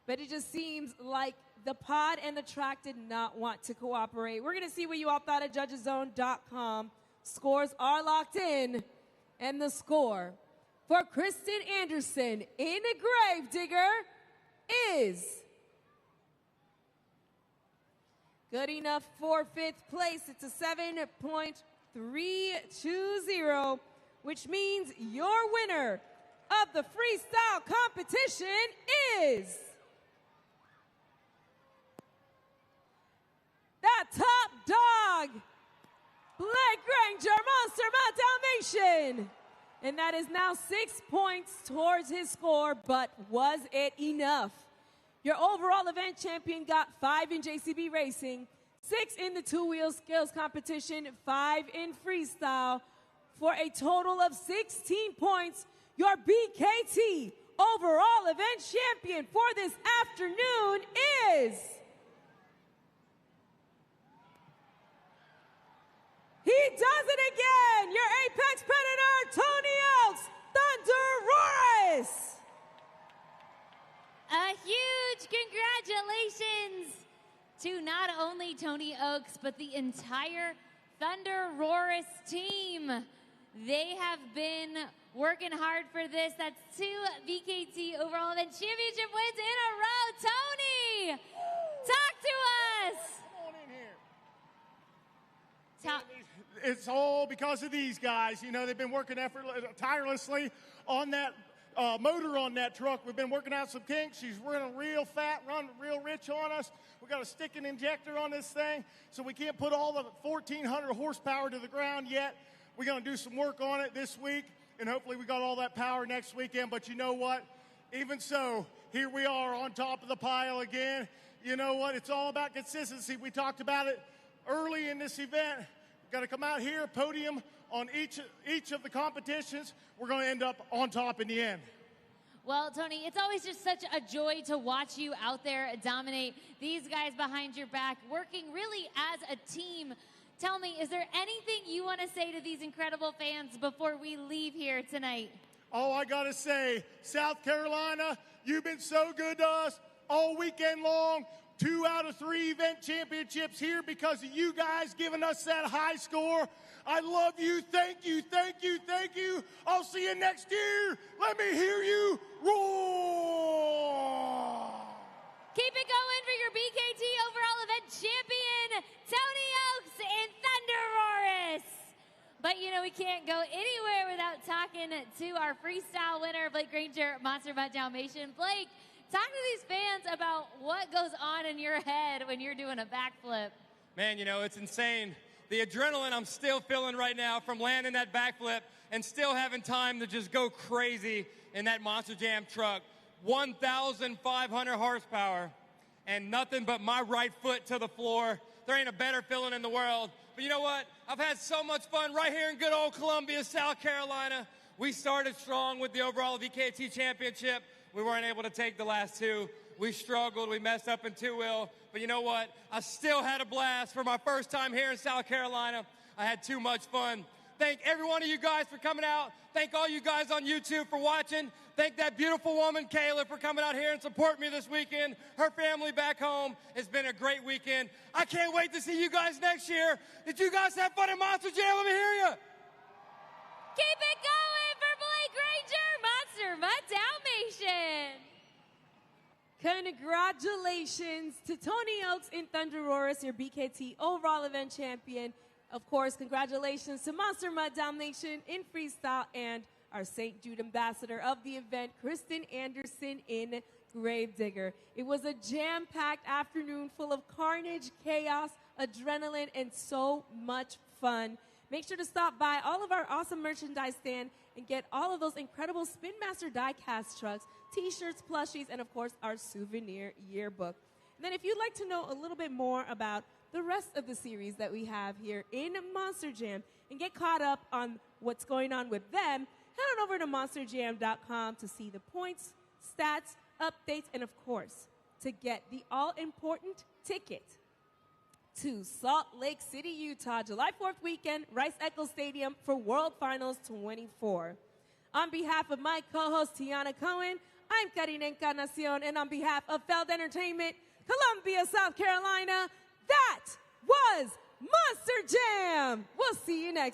Speaker 1: but it just seems like the pod and the track did not want to cooperate. We're going to see what you all thought at judgeszone.com. Scores are locked in, and the score for Kristen Anderson in a Gravedigger is good enough for fifth place. It's a 7.320. Which means your winner of the freestyle competition is that top dog, Blake Granger, Monster Mud Dalmatian. And that is now 6 points towards his score, but was it enough? Your overall event champion got 5 in JCB Racing, 6 in the two-wheel skills competition, 5 in freestyle, for a total of 16 points. Your BKT overall event champion for this afternoon is... He does it again! Your Apex Predator, Tony Oaks, Thunder Roris!
Speaker 3: A huge congratulations to not only Tony Oaks, but the entire Thunder Roris team. They have been working hard for this. That's 2 VKT overall event championship wins in a row. Tony, talk to us.
Speaker 6: Come on in here.
Speaker 3: Talk.
Speaker 6: it's all because of these guys. You know, they've been working tirelessly on that motor on that truck. We've been working out some kinks. She's running real fat, running real rich on us. We got a stick and injector on this thing, so we can't put all the 1,400 horsepower to the ground yet. We're going to do some work on it this week, and hopefully we got all that power next weekend. But you know what? Even so, here we are on top of the pile again. You know what? It's all about consistency. We talked about it early in this event. We've got to come out here, podium on each of the competitions. We're going to end up on top in the end.
Speaker 3: Well, Tony, it's always just such a joy to watch you out there dominate. These guys behind your back, working really as a team. Tell me, is there anything you want to say to these incredible fans before we leave here tonight?
Speaker 6: Oh, I got to say, South Carolina, you've been so good to us all weekend long. 2 out of 3 event championships here because of you guys giving us that high score. I love you. Thank you, thank you, thank you. I'll see you next year. Let me hear you roar.
Speaker 3: Keep it going for your BKT overall event champion, Tony Oaks and Thunderoris. But, you know, we can't go anywhere without talking to our freestyle winner, Blake Granger, Monster Mutt Dalmatian. Blake, talk to these fans about what goes on in your head when you're doing a backflip.
Speaker 9: Man, you know, it's insane. The adrenaline I'm still feeling right now from landing that backflip and still having time to just go crazy in that Monster Jam truck. 1,500 horsepower and nothing but my right foot to the floor. There ain't a better feeling in the world. But you know what? I've had so much fun right here in good old Columbia, South Carolina. We started strong with the overall VKT championship. We weren't able to take the last 2. We struggled. We messed up in 2-wheel. But you know what? I still had a blast for my first time here in South Carolina. I had too much fun. Thank every one of you guys for coming out. Thank all you guys on YouTube for watching. Thank that beautiful woman, Kayla, for coming out here and supporting me this weekend. Her family back home. It's been a great weekend. I can't wait to see you guys next year. Did you guys have fun at Monster Jam? Let me hear you.
Speaker 3: Keep it going for Blake Granger, Monster Mutt Dalmatian.
Speaker 1: Congratulations to Tony Oaks and Thunderoris, your BKT overall event champion. Of course, congratulations to Monster Mutt Dalmatian in freestyle and our St. Jude ambassador of the event, Kristen Anderson in Gravedigger. It was a jam-packed afternoon full of carnage, chaos, adrenaline, and so much fun. Make sure to stop by all of our awesome merchandise stand and get all of those incredible Spin Master die-cast trucks, t-shirts, plushies, and of course, our souvenir yearbook. And then if you'd like to know a little bit more about the rest of the series that we have here in Monster Jam and get caught up on what's going on with them, head on over to monsterjam.com to see the points, stats, updates, and of course, to get the all-important ticket to Salt Lake City, Utah, July 4th weekend, Rice-Eccles Stadium for World Finals 24. On behalf of my co-host, Tiana Cohen, I'm Karina Encarnacion, and on behalf of Feld Entertainment, Columbia, South Carolina, that was Monster Jam. We'll see you next time.